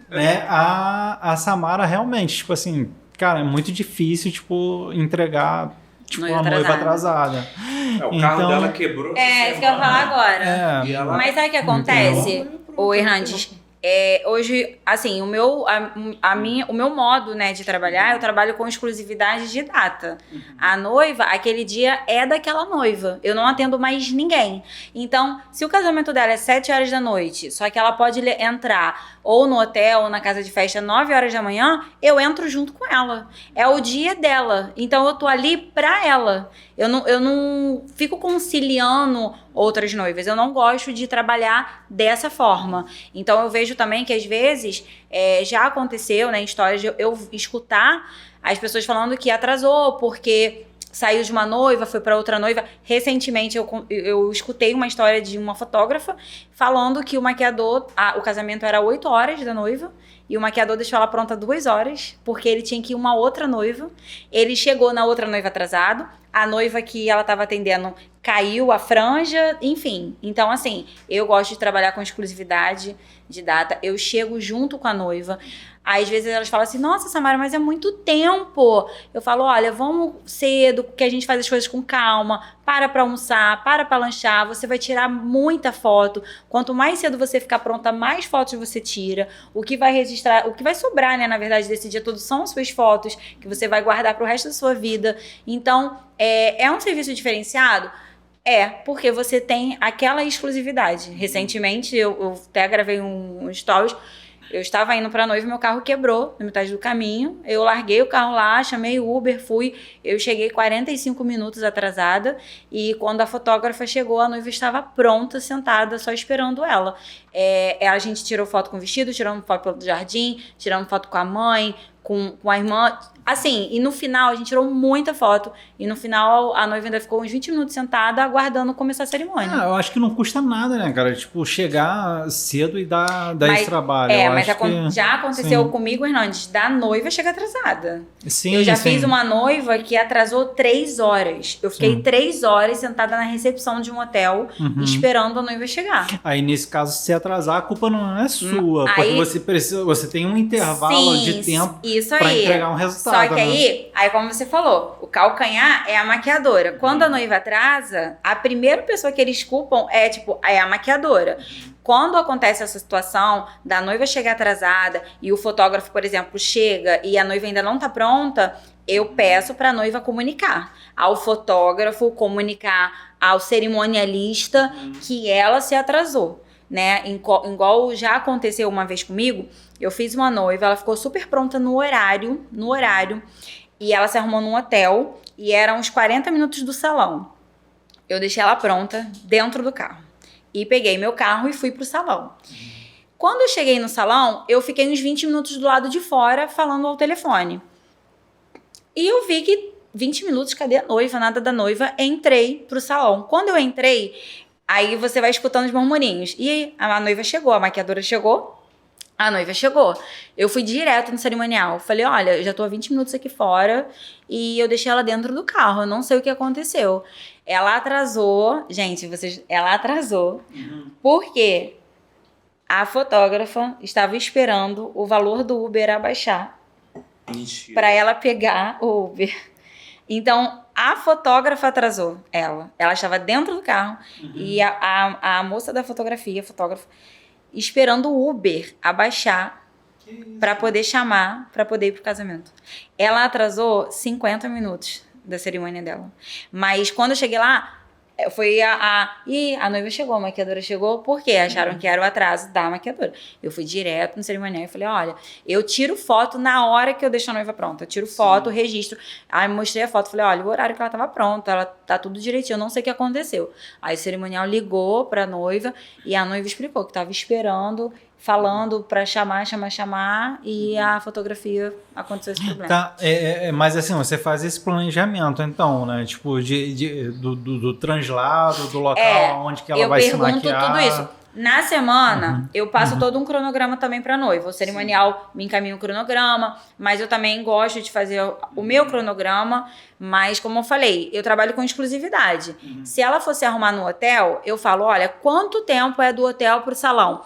né? A Samara realmente, tipo assim, cara, é muito difícil, tipo, entregar tipo, uma noiva atrasada. O carro dela quebrou. Isso que eu ia falar agora. Mas sabe o que acontece, ô Hernandes? Hoje, assim, o meu modo, né, de trabalhar, eu trabalho com exclusividade de data. A noiva, aquele dia é daquela noiva. Eu não atendo mais ninguém. Então, se o casamento dela é 7 horas da noite, só que ela pode entrar ou no hotel ou na casa de festa 9 horas da manhã, eu entro junto com ela. É o dia dela. Então, eu tô ali pra ela. Eu não fico conciliando outras noivas. Eu não gosto de trabalhar dessa forma. Então, eu vejo também que, às vezes, já aconteceu, né, histórias de eu escutar as pessoas falando que atrasou porque saiu de uma noiva, foi para outra noiva. Recentemente, eu escutei uma história de uma fotógrafa falando que o maquiador, o casamento era 8 horas da noiva, e o maquiador deixou ela pronta 2 horas, porque ele tinha que ir uma outra noiva. Ele chegou na outra noiva atrasado, a noiva que ela estava atendendo caiu a franja, enfim. Então, assim, eu gosto de trabalhar com exclusividade de data. Eu chego junto com a noiva. Às vezes elas falam assim, nossa, Samara, mas é muito tempo. Eu falo, olha, vamos cedo, que a gente faz as coisas com calma, para almoçar, para lanchar, você vai tirar muita foto. Quanto mais cedo você ficar pronta, mais fotos você tira. O que vai registrar, o que vai sobrar, né, na verdade, desse dia todo são as suas fotos, que você vai guardar pro resto da sua vida. Então, é um serviço diferenciado? Porque você tem aquela exclusividade. Recentemente, eu até gravei um stories. Eu estava indo pra noiva e meu carro quebrou na metade do caminho. Eu larguei o carro lá, chamei o Uber, fui. Eu cheguei 45 minutos atrasada. E quando a fotógrafa chegou, a noiva estava pronta, sentada, só esperando ela. A gente tirou foto com o vestido, tiramos foto pelo jardim, tiramos foto com a mãe, com a irmã. Assim, e no final a gente tirou muita foto. E no final a noiva ainda ficou uns 20 minutos sentada aguardando começar a cerimônia. Eu acho que não custa nada, né, cara? Tipo, chegar cedo e dar esse trabalho. Mas acho que... já aconteceu sim. comigo, Hernandes, da noiva chegar atrasada. Sim, eu já sim. fiz uma noiva que atrasou 3 horas. Eu fiquei Sim. 3 horas sentada na recepção de um hotel esperando a noiva chegar. Aí, nesse caso, se atrasar, a culpa não é sua. Porque você tem um intervalo de tempo para entregar um resultado. Só que aí, como você falou, o calcanhar é a maquiadora. Quando a noiva atrasa, a primeira pessoa que eles culpam é a maquiadora. Quando acontece essa situação da noiva chegar atrasada e o fotógrafo, por exemplo, chega e a noiva ainda não tá pronta, eu peço para a noiva comunicar ao fotógrafo, comunicar ao cerimonialista que ela se atrasou, né? Igual já aconteceu uma vez comigo, eu fiz uma noiva, ela ficou super pronta no horário, e ela se arrumou num hotel e eram uns 40 minutos do salão. Eu deixei ela pronta dentro do carro e peguei meu carro e fui pro salão. Quando eu cheguei no salão, eu fiquei uns 20 minutos do lado de fora falando ao telefone. E eu vi que 20 minutos, cadê a noiva? Nada da noiva. Entrei pro salão. Quando eu entrei, aí você vai escutando os murmurinhos. E aí, a noiva chegou, a maquiadora chegou. A noiva chegou. Eu fui direto no cerimonial. Falei, olha, eu já tô há 20 minutos aqui fora e eu deixei ela dentro do carro. Eu não sei o que aconteceu. Ela atrasou. Gente, ela atrasou. Por quê? A fotógrafa estava esperando o valor do Uber abaixar para ela pegar o Uber. Então, a fotógrafa atrasou ela. Ela estava dentro do carro e a moça da fotografia, fotógrafa, esperando o Uber abaixar para poder chamar, para poder ir pro casamento. Ela atrasou 50 minutos da cerimônia dela. Mas quando eu cheguei lá, foi e a noiva chegou, a maquiadora chegou, porque acharam que era o atraso da maquiadora. Eu fui direto no cerimonial e falei, olha, eu tiro foto na hora que eu deixo a noiva pronta. Eu tiro foto, registro. Aí mostrei a foto, falei, olha, o horário que ela tava pronta, ela tá tudo direitinho, eu não sei o que aconteceu. Aí o cerimonial ligou pra noiva e a noiva explicou que tava esperando, falando pra chamar, e a fotografia aconteceu esse problema. Tá, mas assim, você faz esse planejamento, então, né? Tipo, do translado, do local onde que ela vai se maquiar. Eu pergunto tudo isso. Na semana, eu passo todo um cronograma também pra noiva. O cerimonial me encaminha um cronograma, mas eu também gosto de fazer o meu cronograma, mas como eu falei, eu trabalho com exclusividade. Se ela fosse arrumar no hotel, eu falo, olha, quanto tempo é do hotel pro salão?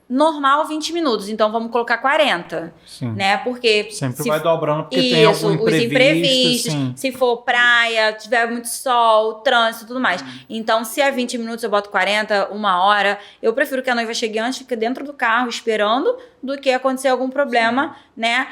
Normal 20 minutos, então vamos colocar 40, sim, né? Porque sempre vai dobrando, porque tem algum imprevisto, os imprevistos, sim. Se for praia, tiver muito sol, trânsito e tudo mais. Então, se é 20 minutos, eu boto 40, 1 hora. Eu prefiro que a noiva chegue antes, fique dentro do carro esperando, do que acontecer algum problema, né?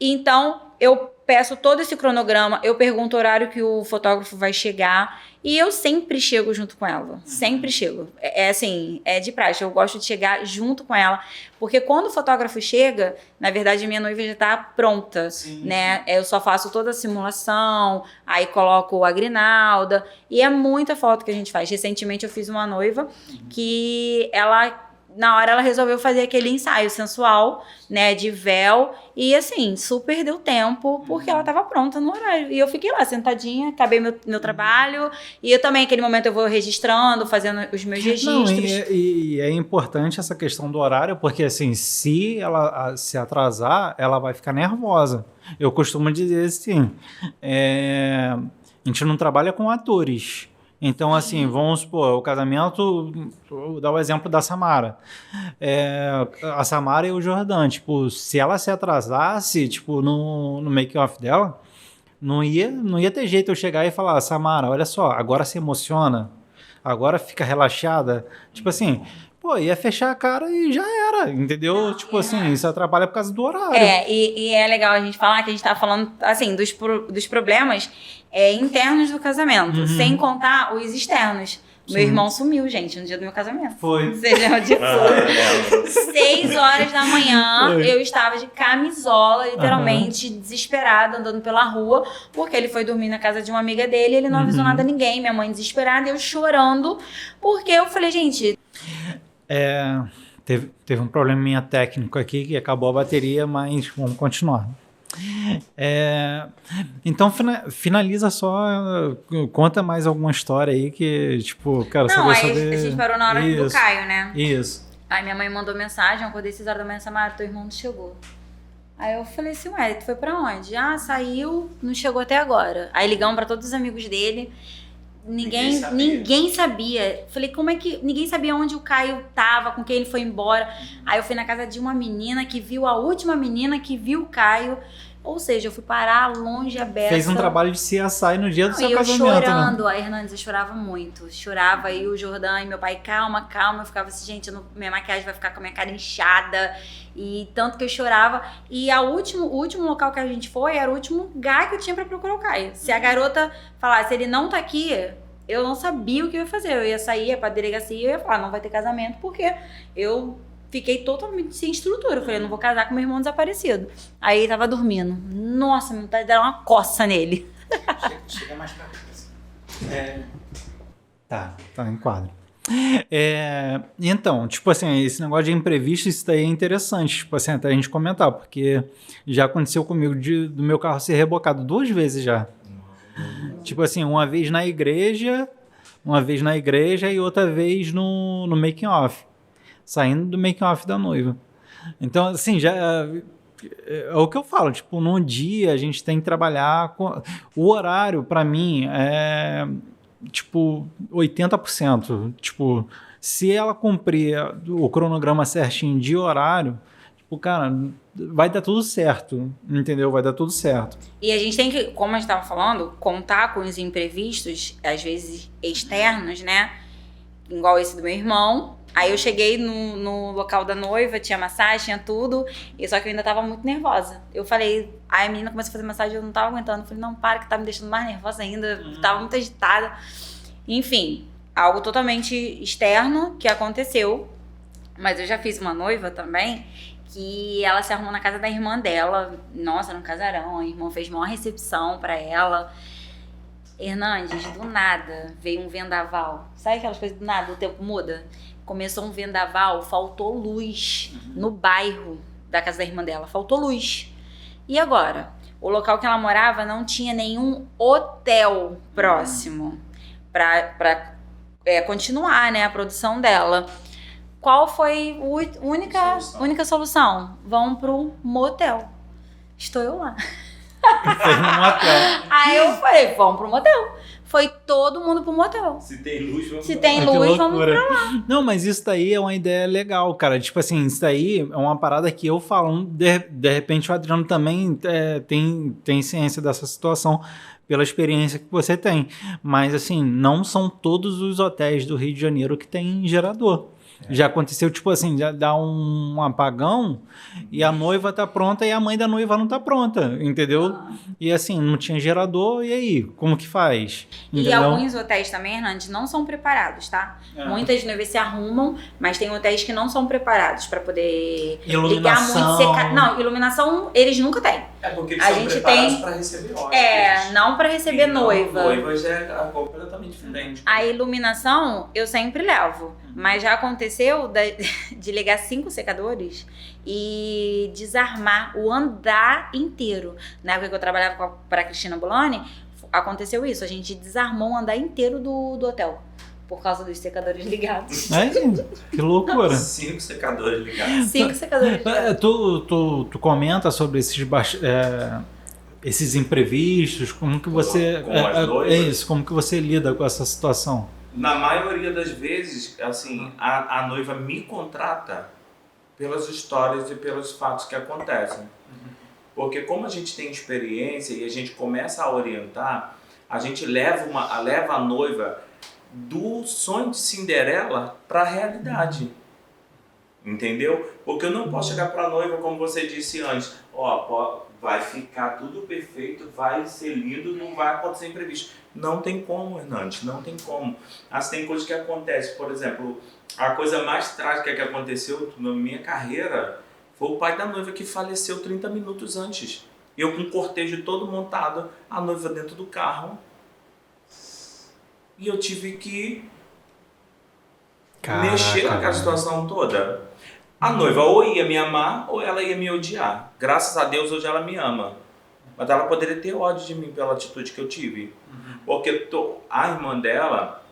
Então, eu peço todo esse cronograma, eu pergunto o horário que o fotógrafo vai chegar e eu sempre chego junto com ela, sempre chego. Assim, é de praxe, eu gosto de chegar junto com ela, porque quando o fotógrafo chega, na verdade a minha noiva já tá pronta, né? Eu só faço toda a simulação, aí coloco a grinalda e é muita foto que a gente faz. Recentemente eu fiz uma noiva que na hora ela resolveu fazer aquele ensaio sensual, né, de véu, e assim, super deu tempo, porque ela tava pronta no horário, e eu fiquei lá sentadinha, acabei meu trabalho, e eu também, naquele momento eu vou registrando, fazendo os meus registros. Não, e é importante essa questão do horário, porque assim, se ela se atrasar, ela vai ficar nervosa. Eu costumo dizer assim, a gente não trabalha com atores. Então, assim, vamos supor, o casamento, vou dar o exemplo da Samara. A Samara e o Jordan, tipo, se ela se atrasasse, tipo, no make-off dela, não ia ter jeito eu chegar e falar, Samara, olha só, agora se emociona, agora fica relaxada. Tipo assim, pô, ia fechar a cara e já era, entendeu? Tipo assim, isso atrapalha por causa do horário. E é legal a gente falar que a gente tá falando, assim, dos problemas internos do casamento, sem contar os externos. Meu irmão sumiu, gente, no dia do meu casamento. Foi. Ou seja, o dia todo. 6 horas da manhã, eu estava de camisola, literalmente, desesperada, andando pela rua, porque ele foi dormir na casa de uma amiga dele, ele não avisou nada a ninguém, minha mãe desesperada, eu chorando, porque eu falei, gente... Teve um probleminha técnico aqui, que acabou a bateria, mas vamos continuar. Então finaliza só, conta mais alguma história aí que, tipo, quero Não, aí saber. a gente parou na hora do Caio, né? Isso. Aí minha mãe mandou mensagem, eu acordei 6 horas da manhã, Samara, teu irmão não chegou. Aí eu falei assim, ué, tu foi pra onde? Ah, saiu, não chegou até agora. Aí ligamos pra todos os amigos dele, ninguém sabia. Falei, como é que... Ninguém sabia onde o Caio tava, com quem ele foi embora. Aí eu fui na casa de uma menina que viu, a última menina que viu o Caio. Ou seja, eu fui parar longe, aberta. Fez um trabalho de CSI no dia do seu eu casamento, chorando, né? a Hernandes, eu chorava muito. Chorava, e o Jordão e meu pai, calma. Eu ficava assim, gente, minha maquiagem vai ficar com a minha cara inchada. E tanto que eu chorava. E o último local que a gente foi era o último lugar que eu tinha pra procurar o Caio. Se a garota falasse, ele não tá aqui, eu não sabia o que eu ia fazer. Eu ia sair, ia pra delegacia e eu ia falar, não vai ter casamento, porque eu fiquei totalmente sem estrutura. Eu falei, eu não vou casar com meu irmão desaparecido. Aí ele tava dormindo. Nossa, me vontade de dar uma coça nele. Chega mais pra cá. Tá em quadro. Então, tipo assim, esse negócio de imprevisto, isso daí é interessante, tipo assim, até a gente comentar, porque já aconteceu comigo do meu carro ser rebocado 2 vezes já. Tipo assim, uma vez na igreja e outra vez no making off, saindo do making off da noiva. Então, assim, já é o que eu falo, tipo, num dia a gente tem que trabalhar com... O horário, pra mim, é tipo 80%. Tipo, se ela cumprir o cronograma certinho de horário, tipo, cara, vai dar tudo certo, entendeu? Vai dar tudo certo. E a gente tem que, como a gente tava falando, contar com os imprevistos, às vezes externos, né? Igual esse do meu irmão. Aí eu cheguei no local da noiva, tinha massagem, tinha tudo, e só que eu ainda tava muito nervosa. Eu falei, aí a menina começou a fazer massagem, eu não tava aguentando. Eu falei, não, para, que tá me deixando mais nervosa ainda, tava muito agitada. Enfim, algo totalmente externo que aconteceu. Mas eu já fiz uma noiva também, que ela se arrumou na casa da irmã dela. Nossa, era um casarão, a irmã fez uma recepção pra ela. Hernandes, do nada, veio um vendaval. Sabe aquelas coisas do nada, o tempo muda? Começou um vendaval, faltou luz no bairro da casa da irmã dela. Faltou luz. E agora? O local que ela morava não tinha nenhum hotel próximo para continuar, né, a produção dela. Qual foi a única solução? Vão pro motel. Estou eu lá. Foi no motel. Aí eu falei, vamos pro motel. Foi todo mundo pro motel. Se tem luz, vamos Se tem luz, vamos pra lá. Não, mas isso daí é uma ideia legal, cara. Tipo assim, isso daí é uma parada que eu falo. De repente o Adriano também tem ciência dessa situação pela experiência que você tem. Mas assim, não são todos os hotéis do Rio de Janeiro que tem gerador. Já aconteceu, tipo assim, já dá um apagão e a noiva tá pronta e a mãe da noiva não tá pronta, entendeu? E assim, não tinha gerador, e aí? Como que faz? Entendeu? E alguns hotéis também, Hernandes, não são preparados, tá? Muitas noivas se arrumam, mas tem hotéis que não são preparados pra poder ligar muito Não, iluminação eles nunca têm. É porque eles são preparados pra receber hóspedes. Não pra receber noiva. Noivas é completamente diferente. A iluminação eu sempre levo, mas já aconteceu de ligar 5 secadores e desarmar o andar inteiro. Na época que eu trabalhava para a Cristina Boloni, aconteceu isso. A gente desarmou o andar inteiro do hotel por causa dos secadores ligados. Que loucura. 5 secadores ligados. 5 secadores ligados. Tu comenta sobre esses imprevistos, como que você como que você lida com essa situação? Na maioria das vezes, assim, a noiva me contrata pelas histórias e pelos fatos que acontecem. Porque como a gente tem experiência e a gente começa a orientar, a gente leva a noiva do sonho de Cinderela para a realidade. Entendeu? Porque eu não posso chegar para a noiva, como você disse antes, vai ficar tudo perfeito, vai ser lindo, não vai acontecer imprevisto. Não tem como, Hernandes, não tem como. Assim, tem coisas que acontecem, por exemplo, a coisa mais trágica que aconteceu na minha carreira foi o pai da noiva que faleceu 30 minutos antes. Eu com o cortejo todo montado, a noiva dentro do carro. E eu tive que mexer naquela situação toda. A noiva ou ia me amar ou ela ia me odiar. Graças a Deus hoje ela me ama. Mas ela poderia ter ódio de mim pela atitude que eu tive. Porque a irmã dela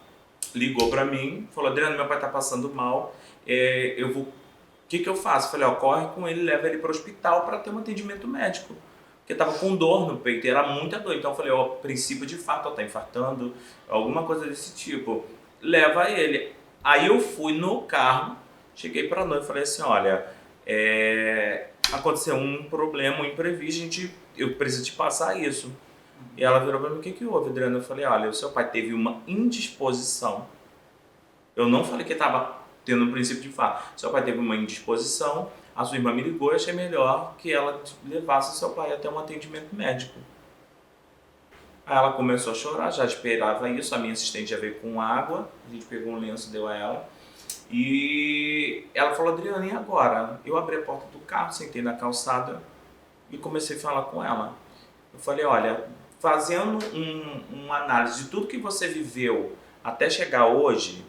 ligou pra mim, falou: Adriano, meu pai tá passando mal, eu vou... O que eu faço? Falei: ó, corre com ele, leva ele pro hospital para ter um atendimento médico. Porque tava com dor no peito, era muita dor. Então eu falei: ó, princípio de infarto, ó, tá infartando, alguma coisa desse tipo. Leva ele. Aí eu fui no carro, cheguei pra noiva e falei assim: olha, aconteceu um problema, um imprevisto, eu preciso te passar isso. E ela virou pra mim: o que houve, Adriana? Eu falei: olha, o seu pai teve uma indisposição. Eu não falei que estava tendo um princípio de infarto. Seu pai teve uma indisposição, a sua irmã me ligou e achei melhor que ela levasse seu pai até um atendimento médico. Aí ela começou a chorar, já esperava isso, a minha assistente já veio com água, a gente pegou um lenço, deu a ela. E ela falou: Adriana, e agora? Eu abri a porta do carro, sentei na calçada e comecei a falar com ela. Eu falei: olha, fazendo uma análise de tudo que você viveu até chegar hoje,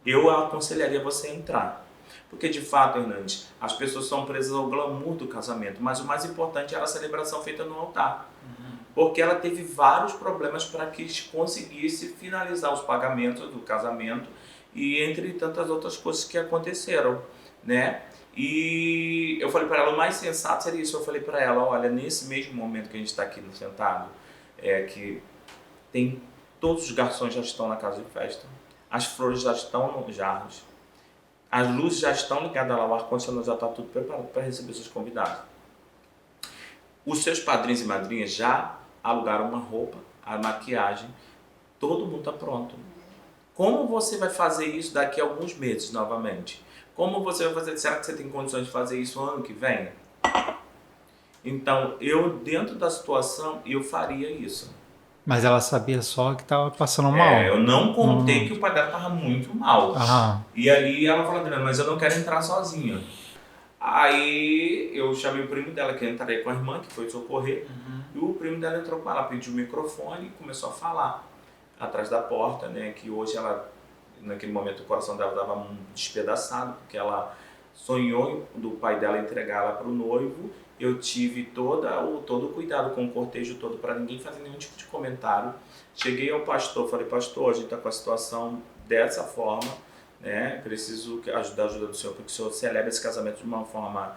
eu aconselharia você a entrar. Porque de fato, Hernandes, as pessoas são presas ao glamour do casamento, mas o mais importante era a celebração feita no altar. Porque ela teve vários problemas para que conseguisse finalizar os pagamentos do casamento e entre tantas outras coisas que aconteceram, né? E eu falei para ela: o mais sensato seria isso. Eu falei para ela: olha, nesse mesmo momento que a gente está aqui sentado, que tem todos os garçons já estão na casa de festa, as flores já estão nos jarros, as luzes já estão ligadas lá, o ar-condicionado já está tudo preparado para receber seus convidados. Os seus padrinhos e madrinhas já alugaram uma roupa, a maquiagem, todo mundo está pronto. Como você vai fazer isso daqui a alguns meses novamente? Como você vai fazer? Será que você tem condições de fazer isso ano que vem? Então, eu, dentro da situação, eu faria isso. Mas ela sabia só que estava passando mal. Eu não contei que o pai dela estava muito mal. E ali ela falou: Adriana, mas eu não quero entrar sozinha. Aí eu chamei o primo dela, que eu entraria com a irmã, que foi socorrer. E o primo dela entrou com ela, pediu o microfone e começou a falar atrás da porta, né? Que hoje ela, naquele momento, o coração dela estava despedaçado, porque ela sonhou do pai dela entregar ela para o noivo. Eu tive todo o cuidado com o cortejo todo para ninguém fazer nenhum tipo de comentário. Cheguei ao pastor, falei: pastor, a gente está com a situação dessa forma, né? Preciso da ajuda do senhor, porque o senhor celebre esse casamento de uma forma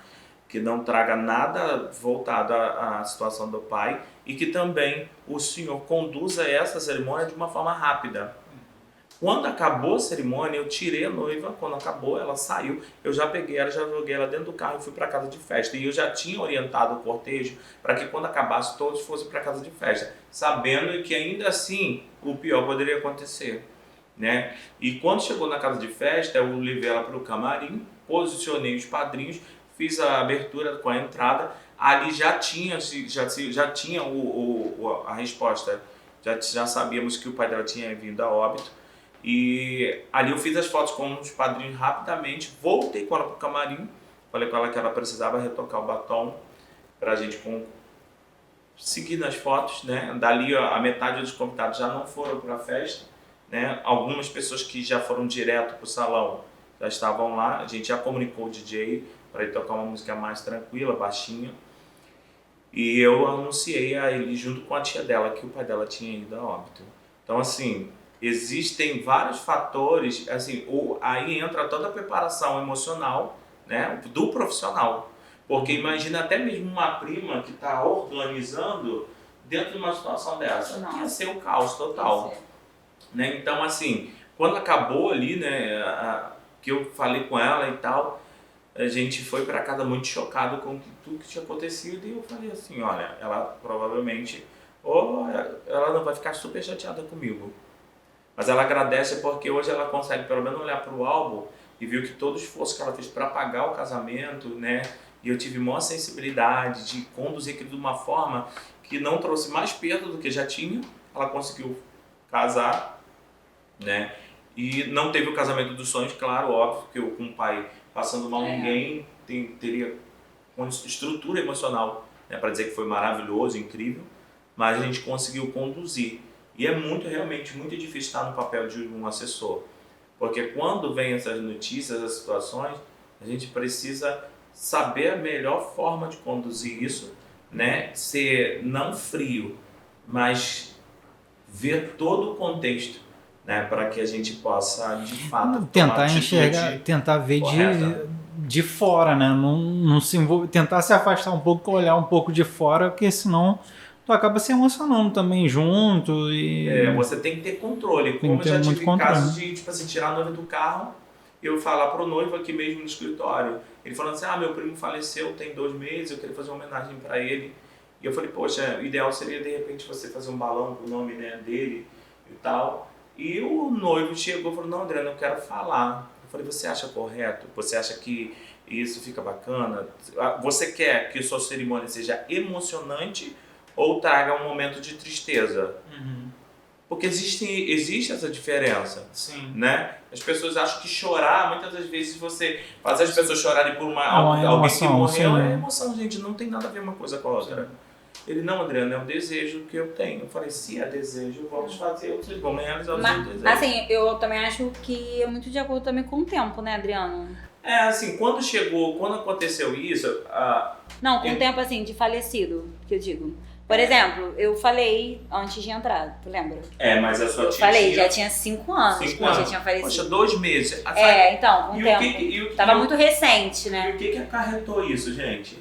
que não traga nada voltado à situação do pai e que também o senhor conduza essa cerimônia de uma forma rápida. Quando acabou a cerimônia, eu tirei a noiva. Quando acabou, ela saiu. Eu já peguei ela, já joguei ela dentro do carro e fui para casa de festa. E eu já tinha orientado o cortejo para que quando acabasse todos fossem para casa de festa, sabendo que ainda assim o pior poderia acontecer, né? E quando chegou na casa de festa, eu levei ela para o camarim, posicionei os padrinhos, fiz a abertura com a entrada. Ali já tinha a resposta. Já sabíamos que o pai dela tinha vindo a óbito. E ali eu fiz as fotos com os padrinhos rapidamente, voltei com ela pro camarim, falei com ela que ela precisava retocar o batom pra gente seguir nas fotos, né? Dali a metade dos convidados já não foram pra festa, né? Algumas pessoas que já foram direto pro salão já estavam lá, a gente já comunicou o DJ para ele tocar uma música mais tranquila, baixinha. E eu anunciei a ele junto com a tia dela que o pai dela tinha ido a óbito. Então assim, existem vários fatores, assim, aí entra toda a preparação emocional, né, do profissional. Porque imagina até mesmo uma prima que está organizando dentro de uma situação dessa. Ia ser um caos total. Né? Então, assim, quando acabou ali, né, que eu falei com ela e tal, a gente foi para casa muito chocado com tudo que tinha acontecido. E eu falei assim: olha, ela provavelmente, ou ela não vai ficar super chateada comigo. Mas ela agradece porque hoje ela consegue pelo menos olhar para o álbum e viu que todo o esforço que ela fez para pagar o casamento, né? E eu tive maior sensibilidade de conduzir aquilo de uma forma que não trouxe mais perda do que já tinha. Ela conseguiu casar, né? E não teve o casamento dos sonhos, claro, óbvio, porque com o pai passando mal, ninguém teria estrutura emocional, né, para dizer que foi maravilhoso, incrível, mas a gente conseguiu conduzir. E é realmente muito difícil estar no papel de um assessor, porque quando vem essas notícias, essas situações, a gente precisa saber a melhor forma de conduzir isso né, ser não frio, mas ver todo o contexto, né, para que a gente possa, de fato, tomar Tentar atitude enxergar, tentar ver correta. de fora, né? Não se envolver, tentar se afastar um pouco, olhar um pouco de fora, porque senão tu acaba se emocionando também junto e Você tem que ter controle. tem Como que eu ter já muito tive controle. casos de, tipo assim, tirar a noiva do carro e eu falar pro noivo aqui mesmo no escritório. Ele falando assim, meu primo faleceu tem 2 meses, eu queria fazer uma homenagem para ele. E eu falei, poxa, o ideal seria de repente você fazer um balão com o nome, né, dele e tal. E o noivo chegou e falou, não, Adriano, eu quero falar. Eu falei, você acha correto? Você acha que isso fica bacana? Você quer que a sua cerimônia seja emocionante ou traga um momento de tristeza? Porque existe essa diferença, Sim. né? As pessoas acham que chorar, muitas das vezes você fazer as pessoas chorarem por Uma alguém emoção, que morreu, sim. é emoção, gente, não tem nada a ver uma coisa com a outra. Ele, não, Adriano, é um desejo que eu tenho. Eu falei, se é desejo, vamos fazer outros, vamos realizar os outros desejos. Assim, eu também acho que é muito de acordo também com o tempo, né, Adriano? Assim, quando aconteceu isso, Não, com o tempo, assim, de falecido, que eu digo. Por exemplo, eu falei antes de entrar, tu lembra? mas a sua Eu tia falei, tinha já tinha 5 anos 5 que já anos. tinha falecido. Poxa, 2 meses. Então, com o E o tempo. que- Tava muito recente, né? E o que acarretou isso, gente?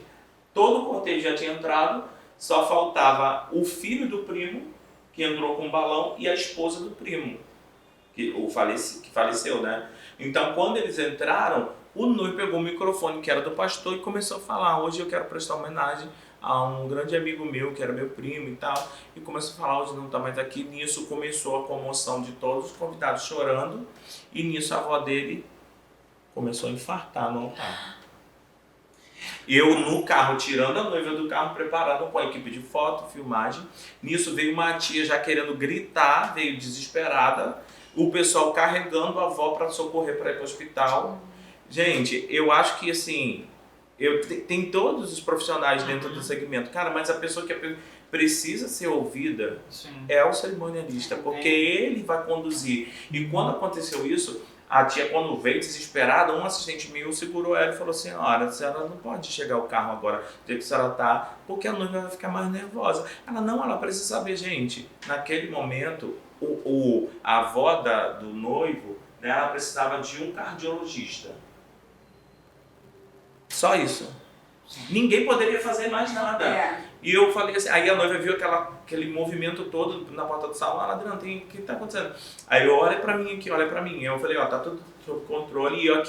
Todo o cortejo já tinha entrado, só faltava o filho do primo, que entrou com um balão, e a esposa do primo, que faleceu, né? Então, quando eles entraram, o noivo pegou o microfone, que era do pastor, e começou a falar, hoje eu quero prestar homenagem a um grande amigo meu, que era meu primo e tal, e começou a falar, hoje não está mais aqui. Nisso começou a comoção de todos os convidados chorando, e nisso a avó dele começou a infartar no altar. Eu no carro, tirando a noiva do carro, preparando com a equipe de foto, filmagem. Nisso veio uma tia já querendo gritar, veio desesperada. O pessoal carregando a avó para socorrer para ir para o hospital. Gente, eu acho que assim, tem todos os profissionais dentro do segmento. Cara, mas a pessoa que precisa ser ouvida é o cerimonialista, porque ele vai conduzir. E quando aconteceu isso, a tia, quando veio desesperada, um assistente meu segurou ela e falou, senhora, a senhora não pode chegar ao carro agora, do jeito que a senhora tá, porque a noiva vai ficar mais nervosa. Ela precisa saber, gente, naquele momento, a avó do noivo, né, ela precisava de um cardiologista. Só isso. Ninguém poderia fazer mais nada. E eu falei assim, aí a noiva viu aquele movimento todo na porta do salão, Adriano, o que tá acontecendo? Aí eu, olha pra mim. Eu falei, tá tudo sob controle, e eu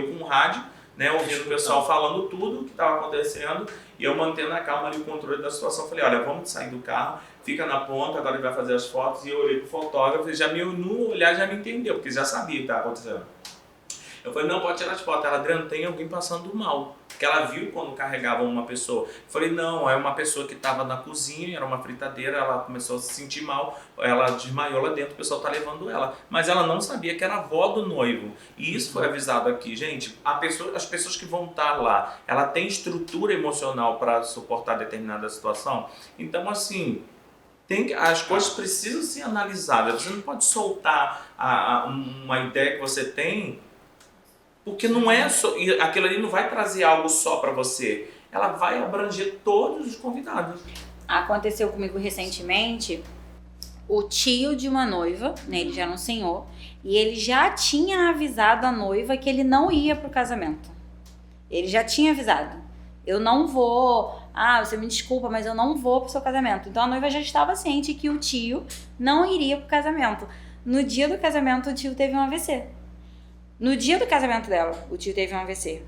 com o rádio, né, ouvindo o pessoal falando tudo o que estava acontecendo, e eu mantendo a calma ali, o controle da situação. Falei, olha, vamos sair do carro, fica na ponta, agora ele vai fazer as fotos. E eu olhei pro fotógrafo, e no olhar já me entendeu, porque já sabia o que estava acontecendo. Eu falei, não, pode tirar as fotos. Ela, Adriano, tem alguém passando mal. Porque ela viu quando carregavam uma pessoa. Eu falei, não, é uma pessoa que estava na cozinha, era uma fritadeira, ela começou a se sentir mal, ela desmaiou lá dentro, o pessoal tá levando ela. Mas ela não sabia que era a avó do noivo. E isso foi avisado aqui. Gente, as pessoas que vão estar lá, ela tem estrutura emocional para suportar determinada situação. Então, assim, as coisas precisam ser analisadas. Você não pode soltar uma ideia que você tem, porque não é só, aquilo ali não vai trazer algo só para você, ela vai abranger todos os convidados. Aconteceu comigo recentemente, o tio de uma noiva, né, ele já era um senhor, e ele já tinha avisado a noiva que ele não ia pro casamento. Ele já tinha avisado. Eu não vou, você me desculpa, mas eu não vou pro seu casamento. Então a noiva já estava ciente que o tio não iria pro casamento. No dia do casamento, o tio teve um AVC. No dia do casamento dela, o tio teve um AVC.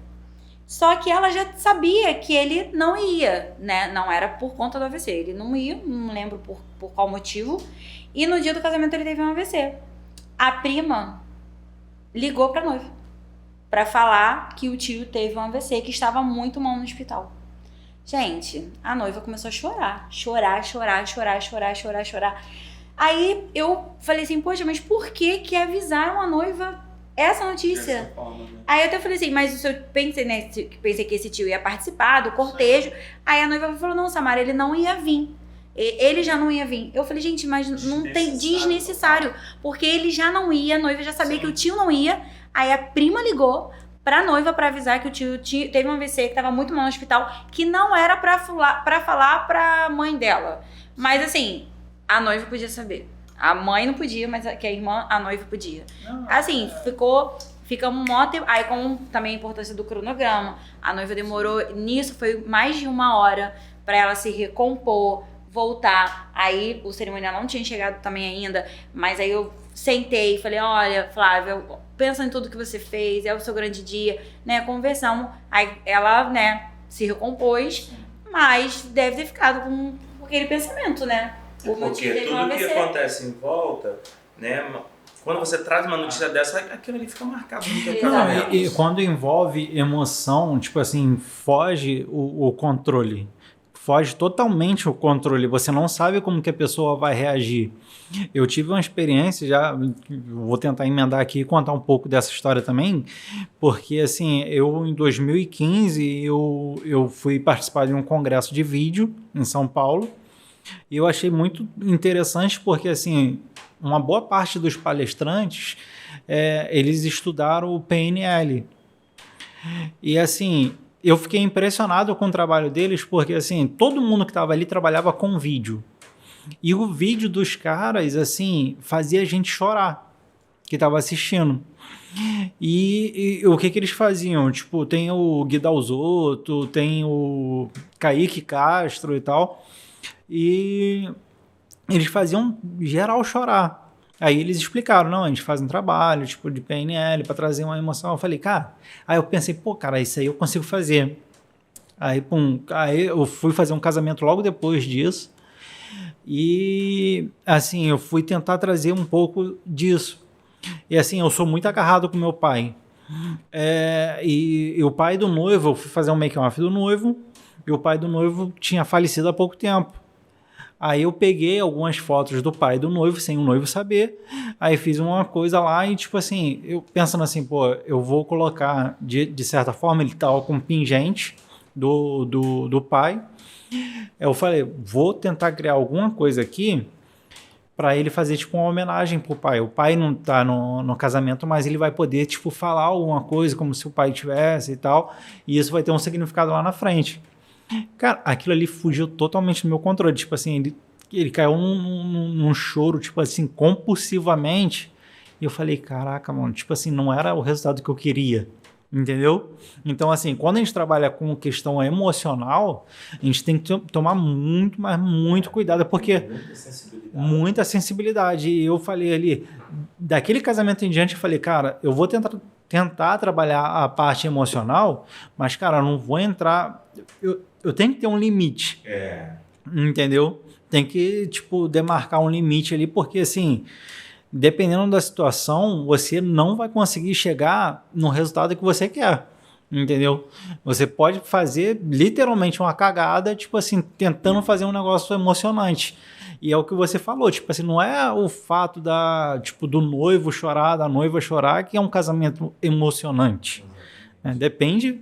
Só que ela já sabia que ele não ia, né? Não era por conta do AVC. Ele não ia, não lembro por qual motivo. E no dia do casamento ele teve um AVC. A prima ligou pra noiva pra falar que o tio teve um AVC, que estava muito mal no hospital. Gente, a noiva começou a chorar. Aí eu falei assim, poxa, mas por que avisaram a noiva essa notícia? Forma, né? Aí eu até falei assim, mas eu pensei que esse tio ia participar do cortejo. Aí a noiva falou, não, Samara, ele não ia vir. Ele já não ia vir. Eu falei, gente, mas não tem desnecessário. Porque ele já não ia, a noiva já sabia que o tio não ia. Aí a prima ligou pra noiva pra avisar que o tio teve um AVC, que tava muito mal no hospital, que não era pra falar pra mãe dela. Mas assim, a noiva podia saber. A mãe não podia, mas que a irmã, a noiva podia. Assim, ficamos um mó tempo. Aí, com também a importância do cronograma, a noiva demorou, nisso foi mais de 1 hora pra ela se recompor, voltar. Aí, o cerimonial não tinha chegado também ainda, mas aí eu sentei e falei, olha, Flávia, pensa em tudo que você fez, é o seu grande dia, né, conversamos. Aí, ela, né, se recompôs, mas deve ter ficado com aquele pensamento, né? Porque tudo que acontece em volta, né? Quando você traz uma notícia dessa, aquilo ali fica marcado no teu casamento. E quando envolve emoção, tipo assim, foge o controle. Foge totalmente o controle. Você não sabe como que a pessoa vai reagir. Eu tive uma experiência, já vou tentar emendar aqui e contar um pouco dessa história também, porque assim, eu em 2015, eu fui participar de um congresso de vídeo em São Paulo, e eu achei muito interessante porque, assim, uma boa parte dos palestrantes, eles estudaram o PNL. E, assim, eu fiquei impressionado com o trabalho deles porque, assim, todo mundo que estava ali trabalhava com vídeo. E o vídeo dos caras, assim, fazia a gente chorar, que estava assistindo. E o que eles faziam? Tipo, tem o Gui Dalzotto, tem o Kaique Castro e tal... E eles faziam geral chorar. Aí eles explicaram, não, a gente faz um trabalho tipo de PNL para trazer uma emoção. Eu falei, cara, aí eu pensei, pô, cara, isso aí eu consigo fazer. Aí eu fui fazer um casamento logo depois disso. E assim, eu fui tentar trazer um pouco disso. E assim, eu sou muito agarrado com meu pai. E o pai do noivo, eu fui fazer um make-off do noivo, e o pai do noivo tinha falecido há pouco tempo. Aí eu peguei algumas fotos do pai do noivo, sem o noivo saber, aí fiz uma coisa lá e tipo assim, eu pensando assim, pô, eu vou colocar, de certa forma, ele tava com pingente do pai, eu falei, vou tentar criar alguma coisa aqui para ele fazer tipo uma homenagem pro pai. O pai não tá no casamento, mas ele vai poder tipo falar alguma coisa como se o pai tivesse e tal, e isso vai ter um significado lá na frente. Cara, aquilo ali fugiu totalmente do meu controle. Tipo assim, ele caiu num choro, tipo assim, compulsivamente. E eu falei, caraca, mano, tipo assim, não era o resultado que eu queria. Entendeu? Então, assim, quando a gente trabalha com questão emocional, a gente tem que tomar muito, mas muito cuidado, porque muita sensibilidade. E eu falei ali, daquele casamento em diante, eu falei, cara, eu vou tentar trabalhar a parte emocional, mas, cara, eu não vou entrar... Eu tenho que ter um limite. Entendeu? Tem que, tipo, demarcar um limite ali, porque, assim, dependendo da situação, você não vai conseguir chegar no resultado que você quer. Entendeu? Você pode fazer, literalmente, uma cagada, tipo assim, tentando fazer um negócio emocionante. E é o que você falou, tipo assim, não é o fato do noivo chorar, da noiva chorar, que é um casamento emocionante. Depende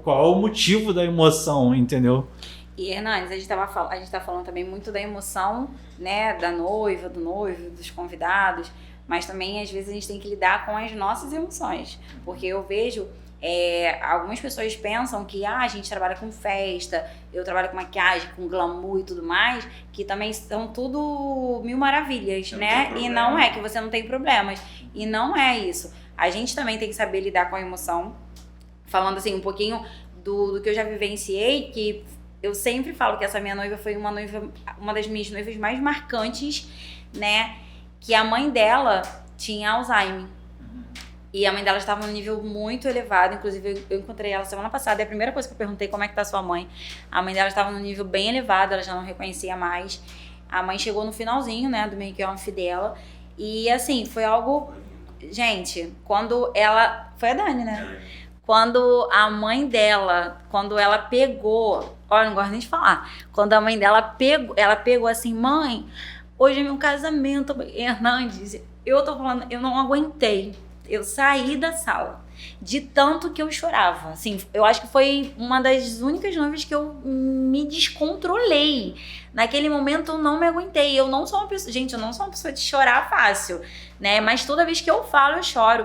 qual é o motivo da emoção, entendeu? E, Hernandes, a gente tá falando também muito da emoção, né, da noiva, do noivo, dos convidados, mas também, às vezes, a gente tem que lidar com as nossas emoções, porque eu vejo, algumas pessoas pensam que, a gente trabalha com festa, eu trabalho com maquiagem, com glamour e tudo mais, que também são tudo mil maravilhas, né, e não é, que você não tem problemas, e não é isso. A gente também tem que saber lidar com a emoção, falando assim, um pouquinho do que eu já vivenciei, que eu sempre falo que essa minha noiva foi uma das minhas noivas mais marcantes, né? Que a mãe dela tinha Alzheimer. E a mãe dela estava num nível muito elevado. Inclusive, eu encontrei ela semana passada. E a primeira coisa que eu perguntei, como é que tá sua mãe? A mãe dela estava num nível bem elevado, ela já não reconhecia mais. A mãe chegou no finalzinho, né, do make-off dela. E, assim, foi algo... Gente, quando ela... Foi a Dani, né? Quando a mãe dela, quando ela pegou, olha, não gosto nem de falar, quando a mãe dela pegou assim, mãe, hoje é meu casamento, Hernandes, eu tô falando, eu não aguentei, eu saí da sala, de tanto que eu chorava, assim, eu acho que foi uma das únicas noivas que eu me descontrolei, naquele momento eu não me aguentei, eu não sou uma pessoa, gente, eu não sou uma pessoa de chorar fácil, né, mas toda vez que eu falo, eu choro.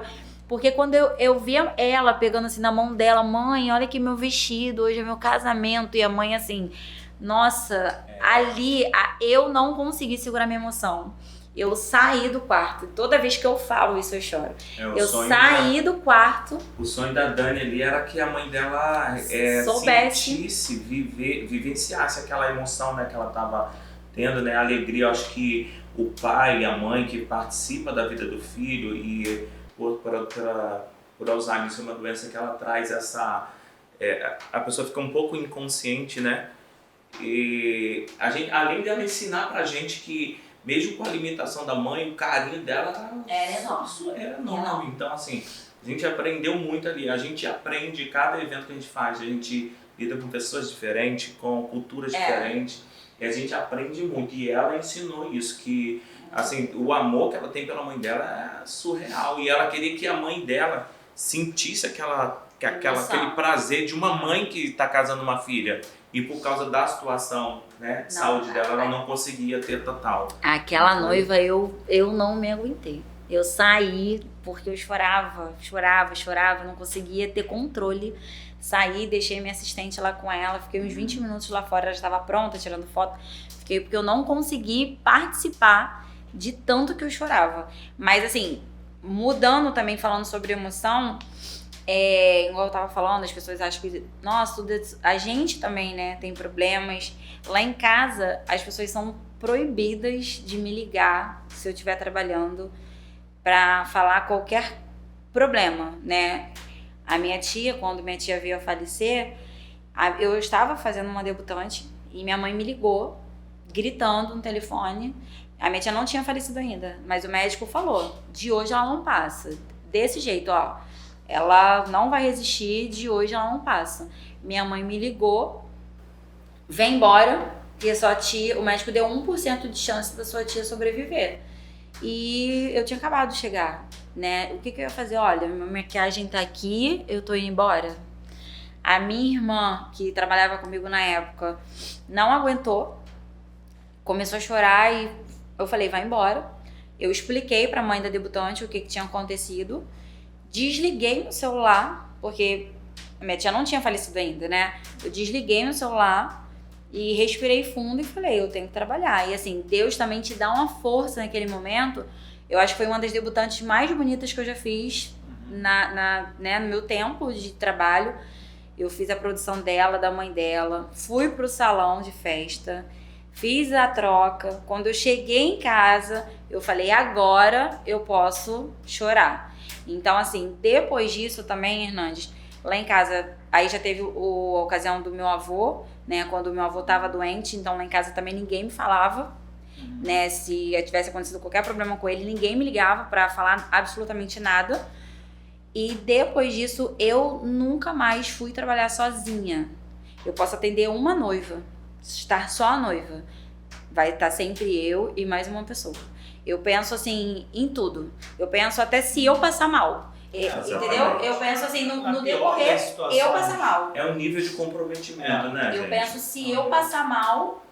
Porque quando eu via ela pegando assim na mão dela, mãe, olha aqui meu vestido, hoje é meu casamento, e a mãe assim, nossa, ali eu não consegui segurar minha emoção. Eu saí do quarto. Toda vez que eu falo isso, eu choro. Eu saí do quarto. O sonho da Dani ali era que a mãe dela soubesse, sentisse, vivenciasse aquela emoção, né, que ela estava tendo, né, a alegria. Eu acho que o pai e a mãe que participa da vida do filho e por Alzheimer, isso é uma doença que ela traz a pessoa fica um pouco inconsciente, né? E além dela ensinar pra gente que mesmo com a limitação da mãe, o carinho dela era enorme. Então, assim, a gente aprendeu muito ali. A gente aprende, cada evento que a gente faz, a gente lida com pessoas diferentes, com culturas diferentes. E a gente aprende muito. E ela ensinou isso, que assim, o amor que ela tem pela mãe dela é surreal. E ela queria que a mãe dela sentisse aquele prazer de uma mãe que está casando uma filha. E por causa da situação, né, de saúde dela, ela não conseguia ter total. Aquela noiva, eu não me aguentei. Eu saí porque eu chorava, não conseguia ter controle. Saí, deixei minha assistente lá com ela, fiquei uns 20 minutos lá fora, ela já estava pronta, tirando foto. Fiquei porque eu não consegui participar de tanto que eu chorava. Mas assim, mudando também, falando sobre emoção... igual eu tava falando, as pessoas acham que, nossa, a gente também, né, tem problemas. Lá em casa, as pessoas são proibidas de me ligar se eu estiver trabalhando pra falar qualquer problema, né? A minha tia, quando minha tia veio a falecer, eu estava fazendo uma debutante e minha mãe me ligou, gritando no telefone. A minha tia não tinha falecido ainda, mas o médico falou, de hoje ela não passa. Desse jeito, ó. Ela não vai resistir, de hoje ela não passa. Minha mãe me ligou, vem embora, e a sua tia, o médico deu 1% de chance da sua tia sobreviver. E eu tinha acabado de chegar, né? O que eu ia fazer? Olha, minha maquiagem tá aqui, eu tô indo embora. A minha irmã, que trabalhava comigo na época, não aguentou, começou a chorar e eu falei, vai embora. Eu expliquei pra mãe da debutante o que tinha acontecido. Desliguei meu celular, porque a minha tia não tinha falecido ainda, né? Eu desliguei meu celular e respirei fundo e falei, eu tenho que trabalhar. E assim, Deus também te dá uma força naquele momento. Eu acho que foi uma das debutantes mais bonitas que eu já fiz né, no meu tempo de trabalho. Eu fiz a produção dela, da mãe dela, fui pro salão de festa, fiz a troca. Quando eu cheguei em casa, eu falei, agora eu posso chorar. Então, assim, depois disso também, Hernandes, lá em casa, aí já teve a ocasião do meu avô, né, quando o meu avô estava doente, então lá em casa também ninguém me falava, né, se tivesse acontecido qualquer problema com ele, ninguém me ligava para falar absolutamente nada. E depois disso, eu nunca mais fui trabalhar sozinha. Eu posso atender uma noiva, estar só a noiva. Vai estar sempre eu e mais uma pessoa. Eu penso assim em tudo. Eu penso até se eu passar mal. Entendeu? Eu penso assim no decorrer, eu passar mal. É um nível de comprometimento, né, Eu gente? penso se eu passar mal,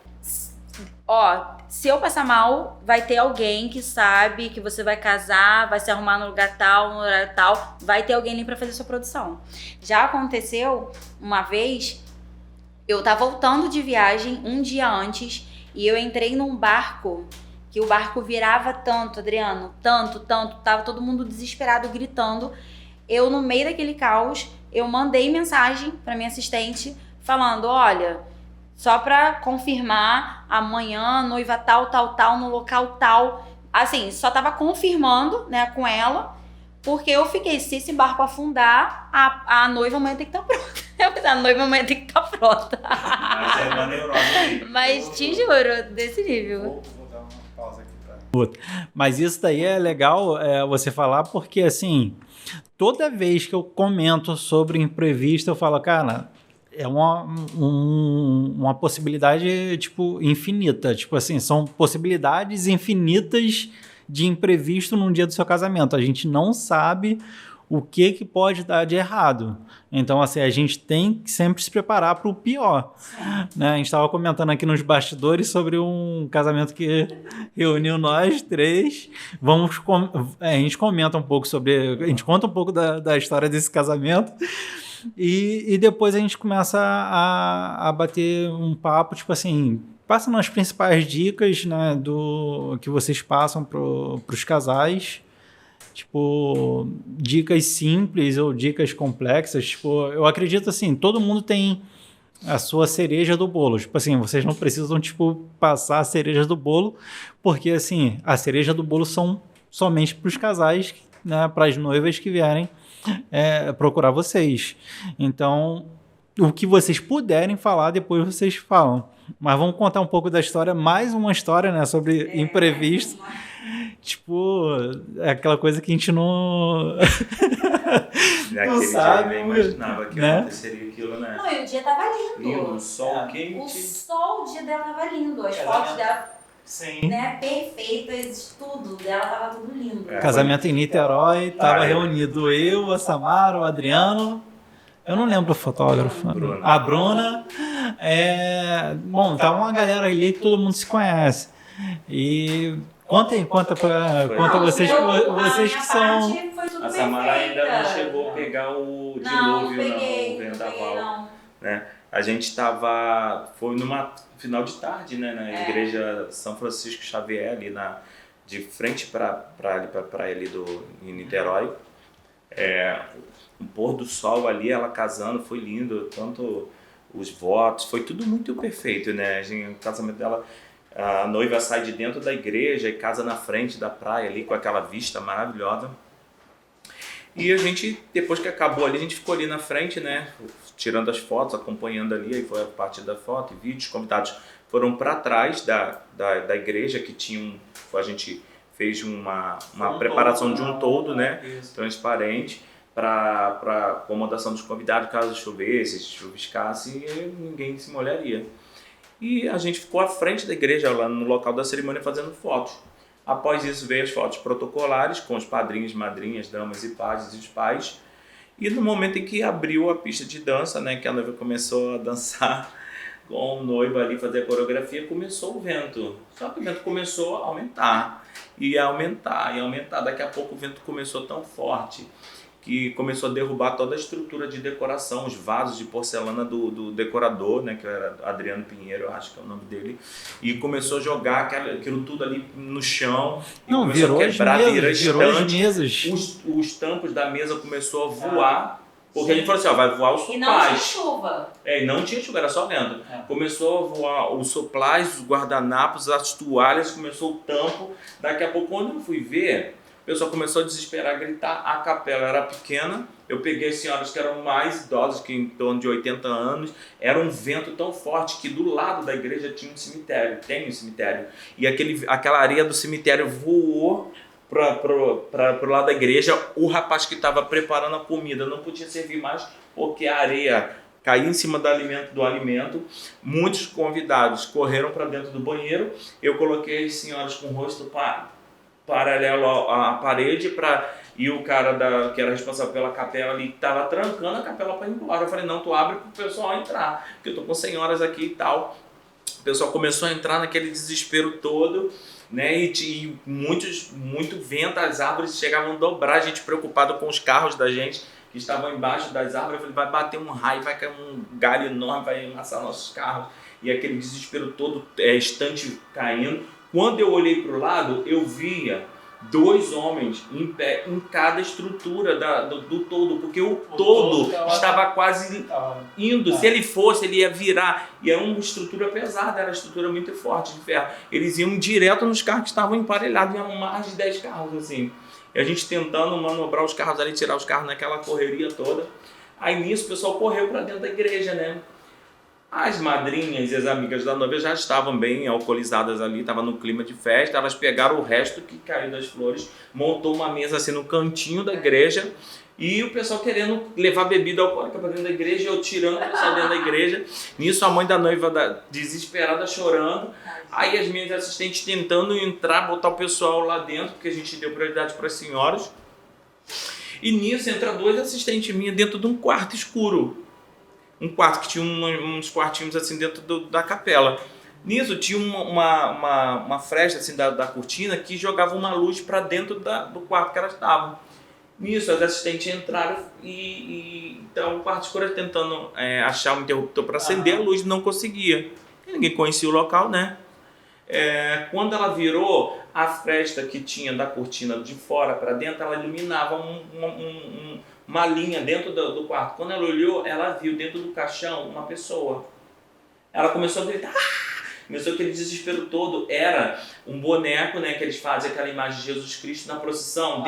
se eu passar mal, vai ter alguém que sabe que você vai casar, vai se arrumar no lugar tal, no horário tal, vai ter alguém ali pra fazer sua produção. Já aconteceu uma vez, eu tava voltando de viagem um dia antes e eu entrei num barco que o barco virava tanto, Adriano, tanto, tava todo mundo desesperado, gritando. Eu, no meio daquele caos, eu mandei mensagem pra minha assistente, falando, olha, só pra confirmar, amanhã, noiva tal, no local tal. Assim, só tava confirmando, né, com ela, porque eu fiquei, se esse barco afundar, a noiva amanhã tem que estar pronta. A noiva amanhã tem que estar pronta. Mas é uma neurose. Mas te juro, desse nível. Mas isso daí é legal você falar, porque assim, toda vez que eu comento sobre o imprevisto, eu falo, cara, é uma possibilidade, tipo, infinita. Tipo assim, são possibilidades infinitas de imprevisto num dia do seu casamento. A gente não sabe o que pode dar de errado. Então, assim, a gente tem que sempre se preparar para o pior. Né? A gente estava comentando aqui nos bastidores sobre um casamento que reuniu nós três. A gente comenta um pouco sobre... A gente conta um pouco da história desse casamento. E depois a gente começa a bater um papo, tipo assim... Passam as principais dicas, né, que vocês passam para os casais. Tipo, dicas simples ou dicas complexas. Tipo, eu acredito assim, todo mundo tem a sua cereja do bolo. Tipo assim, vocês não precisam, tipo, passar a cereja do bolo, porque assim, a cereja do bolo são somente para os casais, né, para as noivas que vierem procurar vocês. Então, o que vocês puderem falar, depois vocês falam. Mas vamos contar um pouco da história, mais uma história, né, sobre imprevisto. Tipo, é aquela coisa que a gente não... Naquele sabe, dia eu nem imaginava que né? aconteceria aquilo, né? Não, e o dia tava lindo. Lindo, sol quente. O sol, o dia dela tava lindo. As fotos dela, Sim. né, perfeitas, tudo dela tava tudo lindo. Casamento em Niterói, tava reunido eu, a Samara, o Adriano, eu não lembro o fotógrafo, a Bruna. Bom, tá uma galera ali que todo mundo se conhece. E conta vocês que são... Foi tudo A Samara perfeita. ainda não chegou a pegar o Não dilúvio, peguei, o vendaval. não peguei, não. Né? A gente foi numa final de tarde, né, na igreja São Francisco Xavier, ali de frente para a praia ali em Niterói. O pôr do sol ali, ela casando, foi lindo, tanto os votos, foi tudo muito perfeito, né? O casamento dela, a noiva sai de dentro da igreja e casa na frente da praia ali, com aquela vista maravilhosa. E a gente, depois que acabou ali, a gente ficou ali na frente, né, tirando as fotos, acompanhando ali, aí foi a parte da foto e vídeos. Os convidados foram para trás da igreja, que a gente fez uma preparação de um toldo, né, transparente, para acomodação dos convidados, caso chovesse, chuviscasse, e ninguém se molharia. E a gente ficou à frente da igreja, lá no local da cerimônia, fazendo fotos. Após isso veio as fotos protocolares com os padrinhos, madrinhas, damas e pajes e os pais. E no momento em que abriu a pista de dança, né, que a noiva começou a dançar com o noivo ali, fazer a coreografia, começou o vento. Só que o vento começou a aumentar, e a aumentar, e a aumentar. Daqui a pouco o vento começou tão forte que começou a derrubar toda a estrutura de decoração, os vasos de porcelana do decorador, né, que era Adriano Pinheiro, eu acho que é o nome dele, e começou a jogar aquilo tudo ali no chão. Não, virou as mesas. Os tampos da mesa começou a voar, porque a gente falou assim, vai voar os supplies. E não tinha chuva. E não tinha chuva, era só vento. Começou a voar os supplies, os guardanapos, as toalhas, começou o tampo. Daqui a pouco, quando eu fui ver, o pessoal começou a desesperar, a gritar. A capela era pequena, eu peguei senhoras que eram mais idosas, que em torno de 80 anos, era um vento tão forte que do lado da igreja tinha um cemitério, tem um cemitério, e aquela areia do cemitério voou para o lado da igreja. O rapaz que estava preparando a comida não podia servir mais, porque a areia caiu em cima do alimento. Muitos convidados correram para dentro do banheiro, eu coloquei as senhoras com o rosto paralelo à parede, e o cara que era responsável pela capela ali estava trancando a capela para ir embora. Eu falei, não, tu abre para o pessoal entrar, porque eu tô com senhoras aqui e tal. O pessoal começou a entrar naquele desespero todo, né? E muito vento, as árvores chegavam a dobrar, a gente preocupado com os carros da gente que estavam embaixo das árvores. Eu falei, vai bater um raio, vai cair um galho enorme, vai amassar nossos carros. E aquele desespero todo, estante caindo. Quando eu olhei para o lado, eu via 2 homens em pé em cada estrutura do todo, porque o todo estava quase indo. Se ele fosse, ele ia virar. E era uma estrutura pesada, era uma estrutura muito forte de ferro. Eles iam direto nos carros que estavam emparelhados, eram mais de 10 carros assim. E a gente tentando manobrar os carros ali, tirar os carros naquela correria toda. Aí nisso o pessoal correu para dentro da igreja, né? As madrinhas e as amigas da noiva já estavam bem alcoolizadas ali, estavam no clima de festa. Elas pegaram o resto que caiu das flores, montou uma mesa assim no cantinho da igreja, e o pessoal querendo levar bebida alcoólica para dentro da igreja, eu tirando o pessoal dentro da igreja. Nisso a mãe da noiva desesperada, chorando. Aí as minhas assistentes tentando entrar, botar o pessoal lá dentro, porque a gente deu prioridade para as senhoras. E nisso entra 2 assistentes minhas dentro de um quarto escuro. Um quarto que tinha uns quartinhos assim dentro da capela. Nisso tinha uma fresta assim da cortina que jogava uma luz para dentro do quarto que elas estavam. Nisso, as assistentes entraram então o quarto escuro tentando achar um interruptor para acender a luz, não conseguia. E ninguém conhecia o local, né? Quando ela virou, a fresta que tinha da cortina de fora para dentro, ela iluminava uma linha dentro do quarto. Quando ela olhou, ela viu dentro do caixão uma pessoa. Ela começou a gritar. Começou aquele desespero todo. Era um boneco, né, que eles fazem aquela imagem de Jesus Cristo na procissão,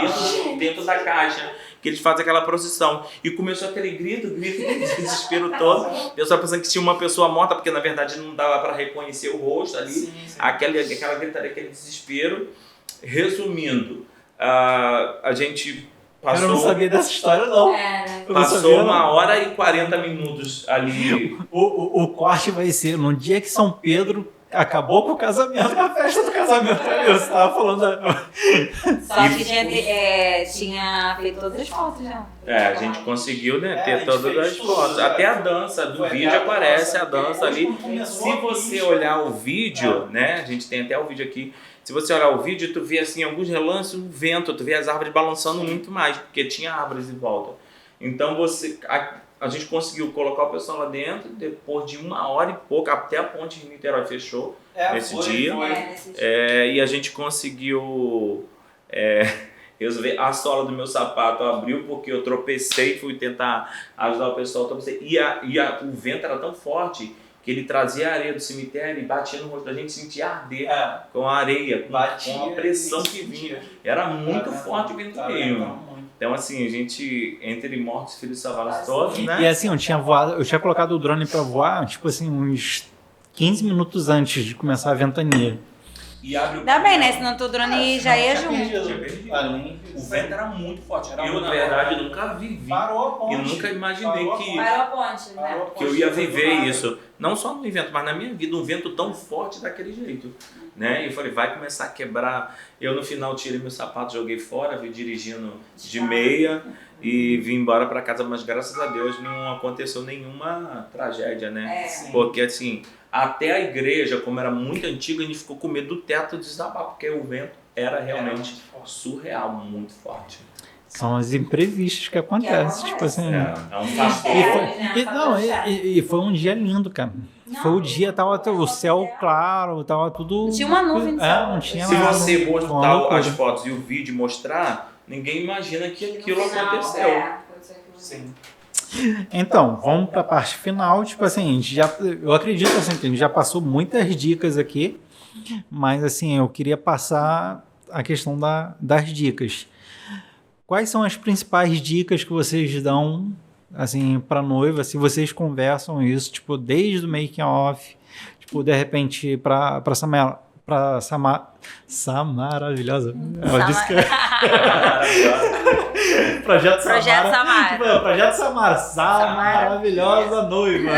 dentro da caixa, que eles fazem aquela procissão. E começou aquele grito, desespero todo. Eu só pensando que tinha uma pessoa morta, porque na verdade não dava para reconhecer o rosto ali. Sim. Aquela gritaria, aquele desespero. Resumindo, a gente passou... Eu não sabia dessa história, não. Passou 1h40 ali. O corte vai ser no dia que São Pedro acabou com o casamento, a festa do casamento. Você estava falando. Só que tinha feito todas as fotos já. A gente conseguiu, né, ter todas as fotos. Até a dança do vídeo aparece, a dança ali. Se você olhar o vídeo, né, a gente tem até o vídeo aqui. Se você olhar o vídeo, tu vê assim, alguns relances, o vento, tu vê as árvores balançando muito mais, porque tinha árvores em volta. Então a gente conseguiu colocar o pessoal lá dentro, depois de 1h e pouco, até a ponte de Niterói fechou nesse dia. E a gente conseguiu resolver. A sola do meu sapato abriu porque eu tropecei, fui tentar ajudar o pessoal, tropecei. O vento era tão forte que ele trazia a areia do cemitério e batia no rosto da gente, sentia arder com a areia, com a pressão que vinha. Era muito forte o vento veio. Então, assim, a gente, entre mortos e filhos salvados todos, né? E assim, eu tinha colocado o drone pra voar, tipo assim, uns 15 minutos antes de começar a ventania. Dá bem, né? Senão o drone já ia junto. O vento era muito forte. Eu, na verdade, nunca vivi. E nunca imaginei que eu ia viver isso. Não só no evento, mas na minha vida, um vento tão forte daquele jeito. Né? E eu falei, vai começar a quebrar. Eu, no final, tirei meu sapato, joguei fora, vim dirigindo de meia e vim embora para casa. Mas, graças a Deus, não aconteceu nenhuma tragédia, né? Porque, assim, até a igreja, como era muito antiga, a gente ficou com medo do teto desabar, porque o vento era realmente surreal, muito forte. São os imprevistos que acontecem, tipo assim. É um fator. E foi um dia lindo, cara. Foi o dia, tava o céu claro, tava tudo... Tinha uma nuvem no céu. Não tinha Se nada. você botar as fotos e o vídeo mostrar, ninguém imagina que aquilo aconteceu. Sim. Então, vamos para a parte final. Tipo assim, eu acredito assim, que a gente já passou muitas dicas aqui, mas assim, eu queria passar a questão das dicas. Quais são as principais dicas que vocês dão assim para noiva, se vocês conversam isso, tipo, desde o making off, tipo, de repente para maravilhosa. Ela disse que Projeto Samara. Tipo, Projeto Samara, maravilhosa noiva.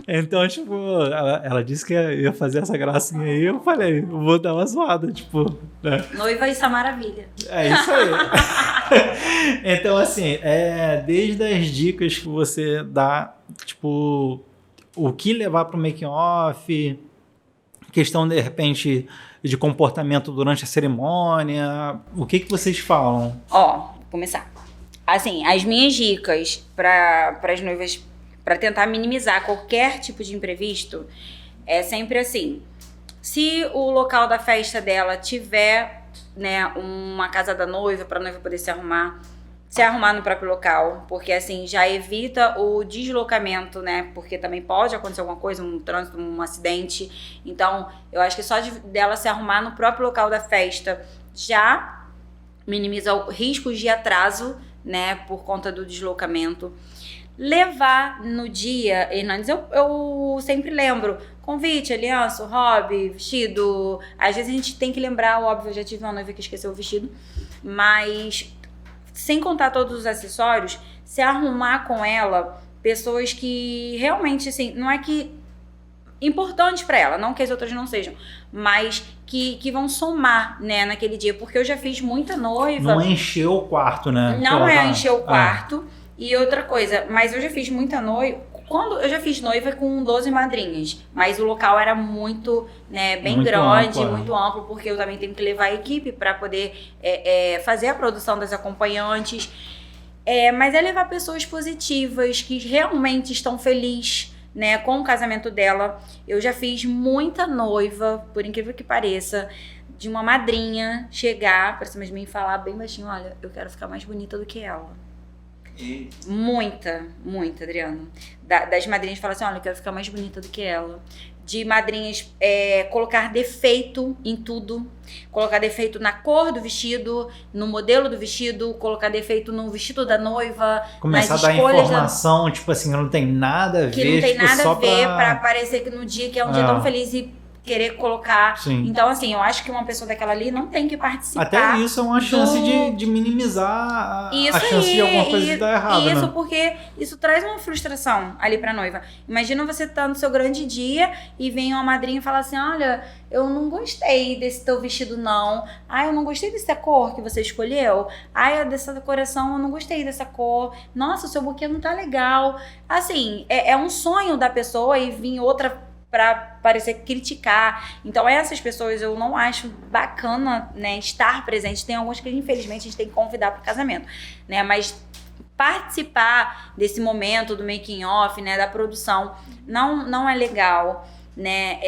Então, tipo, ela disse que ia fazer essa gracinha aí, eu falei, eu vou dar uma zoada, tipo, né? Noiva e Samaravilha. É isso aí. Então, assim, desde as dicas que você dá, tipo, o que levar para o making off, questão, de repente, de comportamento durante a cerimônia, o que vocês falam? Vou começar. Assim, as minhas dicas para as noivas, para tentar minimizar qualquer tipo de imprevisto, é sempre assim. Se o local da festa dela tiver, né, uma casa da noiva, para a noiva poder se arrumar no próprio local, porque assim já evita o deslocamento, né? Porque também pode acontecer alguma coisa, um trânsito, um acidente. Então, eu acho que só dela se arrumar no próprio local da festa já minimiza riscos de atraso, né? Por conta do deslocamento. Levar no dia, Hernandes, eu sempre lembro, convite, aliança, hobby, vestido. Às vezes a gente tem que lembrar, óbvio, eu já tive uma noiva que esqueceu o vestido, mas sem contar todos os acessórios, se arrumar com ela pessoas que realmente, assim, não é que importantes pra ela, não que as outras não sejam, mas que vão somar, né, naquele dia. Porque eu já fiz muita noiva. Não encheu o quarto, né? Não é encher o quarto. E outra coisa, mas eu já fiz muita noiva. Quando eu já fiz noiva com 12 madrinhas, mas o local era muito, né, bem Muito grande, amplo, muito amplo, porque eu também tenho que levar a equipe para poder fazer a produção das acompanhantes. Mas é levar pessoas positivas, que realmente estão felizes, né, com o casamento dela. Eu já fiz muita noiva, por incrível que pareça, de uma madrinha chegar pra cima de mim e falar bem baixinho: olha, eu quero ficar mais bonita do que ela. Muita, Adriano. Das madrinhas falam assim: olha, eu quero ficar mais bonita do que ela. De madrinhas colocar defeito em tudo. Colocar defeito na cor do vestido, no modelo do vestido, colocar defeito no vestido da noiva. Começar a dar informação, tipo assim, não tem nada a ver. Que não tem tipo, nada só a ver pra parecer que no dia que é um dia tão feliz e querer colocar. Sim. Então, assim, eu acho que uma pessoa daquela ali não tem que participar. Até isso é uma chance de minimizar a chance de alguma coisa dar errado, isso, né? porque isso traz uma frustração ali pra noiva. Imagina você tá no seu grande dia e vem uma madrinha e fala assim: olha, eu não gostei desse teu vestido, não. Ai, eu não gostei dessa cor que você escolheu. Ai, dessa decoração, eu não gostei dessa cor. Nossa, o seu buquê não tá legal. Assim, é um sonho da pessoa e vir outra pra parecer criticar. Então essas pessoas eu não acho bacana, né, estar presente. Tem alguns que infelizmente a gente tem que convidar pro casamento, né, mas participar desse momento do making off, né, da produção, não é legal, né.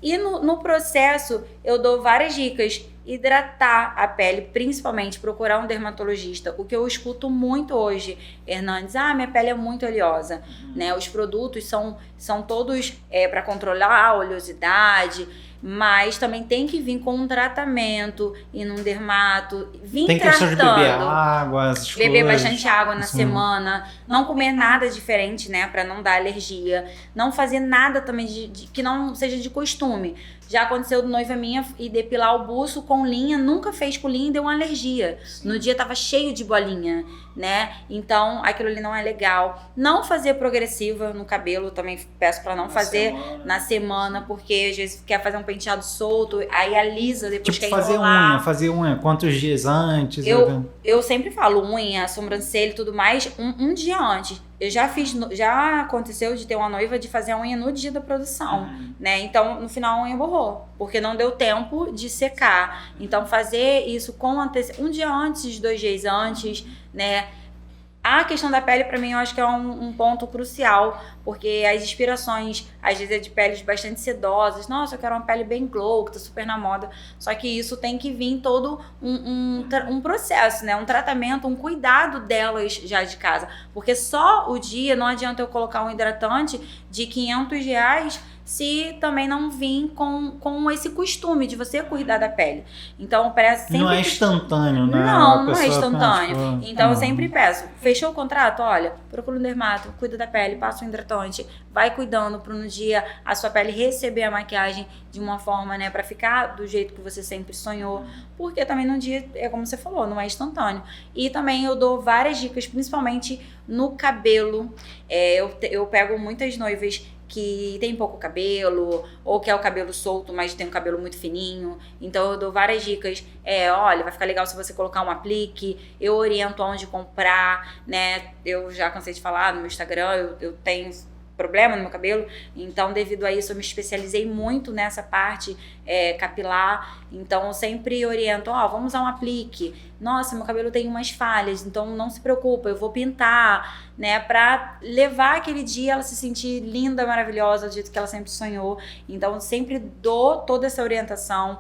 E no processo eu dou várias dicas. Hidratar a pele, principalmente procurar um dermatologista. O que eu escuto muito hoje, Hernandes: minha pele é muito oleosa, né? Os produtos são todos para controlar a oleosidade, mas também tem que vir com um tratamento, ir num dermato, vir tem tratando. Tem questão de beber água, essas beber coisas. bastante água na semana, não comer nada diferente, né, para não dar alergia, não fazer nada também que não seja de costume. Já aconteceu de noiva minha e depilar o buço com linha, nunca fez com linha e deu uma alergia. Sim. No dia tava cheio de bolinha, né? Então aquilo ali não é legal. Não fazer progressiva no cabelo, também peço pra não fazer na semana, porque às vezes quer fazer um penteado solto, aí alisa depois tipo, quer enrolar. fazer unha, quantos dias antes? Eu sempre falo unha, sobrancelha e tudo mais, um dia antes. Eu já aconteceu de ter uma noiva de fazer a unha no dia da produção, né? Então, no final, a unha borrou, porque não deu tempo de secar. Então, fazer isso com um dia antes, 2 dias antes, né? A questão da pele, pra mim, eu acho que é um ponto crucial, porque as inspirações, às vezes, é de peles bastante sedosas. Nossa, eu quero uma pele bem glow, que tá super na moda. Só que isso tem que vir todo um processo, né? Um tratamento, um cuidado delas já de casa. Porque só o dia, não adianta eu colocar um hidratante de R$500 se também não vir com esse costume de você cuidar da pele. Então, parece sempre... Não é instantâneo, né? Não é instantâneo. Então, eu sempre peço, fechou o contrato? Olha, procura um dermato, cuida da pele, passa um hidratante, vai cuidando para no dia a sua pele receber a maquiagem de uma forma, né, para ficar do jeito que você sempre sonhou. Porque também no dia, é como você falou, não é instantâneo. E também eu dou várias dicas, principalmente no cabelo. Eu pego muitas noivas que tem pouco cabelo, ou que é o cabelo solto, mas tem um cabelo muito fininho. Então eu dou várias dicas. Olha, vai ficar legal se você colocar um aplique. Eu oriento onde comprar, né? Eu já cansei de falar no meu Instagram, eu tenho problema no meu cabelo, então devido a isso eu me especializei muito nessa parte capilar. Então eu sempre oriento: vamos usar um aplique. Nossa, meu cabelo tem umas falhas, então não se preocupa, eu vou pintar, né, pra levar aquele dia ela se sentir linda, maravilhosa, do jeito que ela sempre sonhou. Então eu sempre dou toda essa orientação,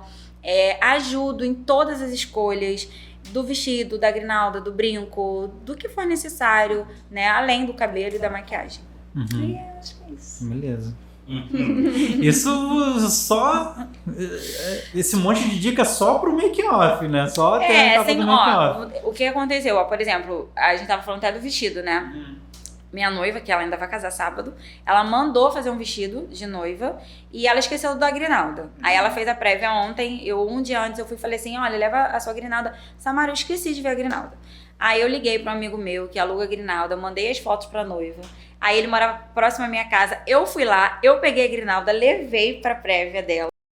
ajudo em todas as escolhas do vestido, da grinalda, do brinco, do que for necessário, né, além do cabelo e da maquiagem. E acho que é isso. Beleza. Isso só... Esse monte de dica só pro make-off, né? Só até a etapa do make-off. O que aconteceu? Por exemplo, a gente tava falando até do vestido, né? Minha noiva, que ela ainda vai casar sábado, ela mandou fazer um vestido de noiva e ela esqueceu da grinalda. Aí ela fez a prévia ontem, um dia antes eu fui e falei assim: olha, leva a sua grinalda. Samara, eu esqueci de ver a grinalda. Aí eu liguei para um amigo meu que aluga a grinalda, mandei as fotos pra noiva. Aí ele morava próximo à minha casa, eu fui lá, eu peguei a grinalda, levei pra prévia dela.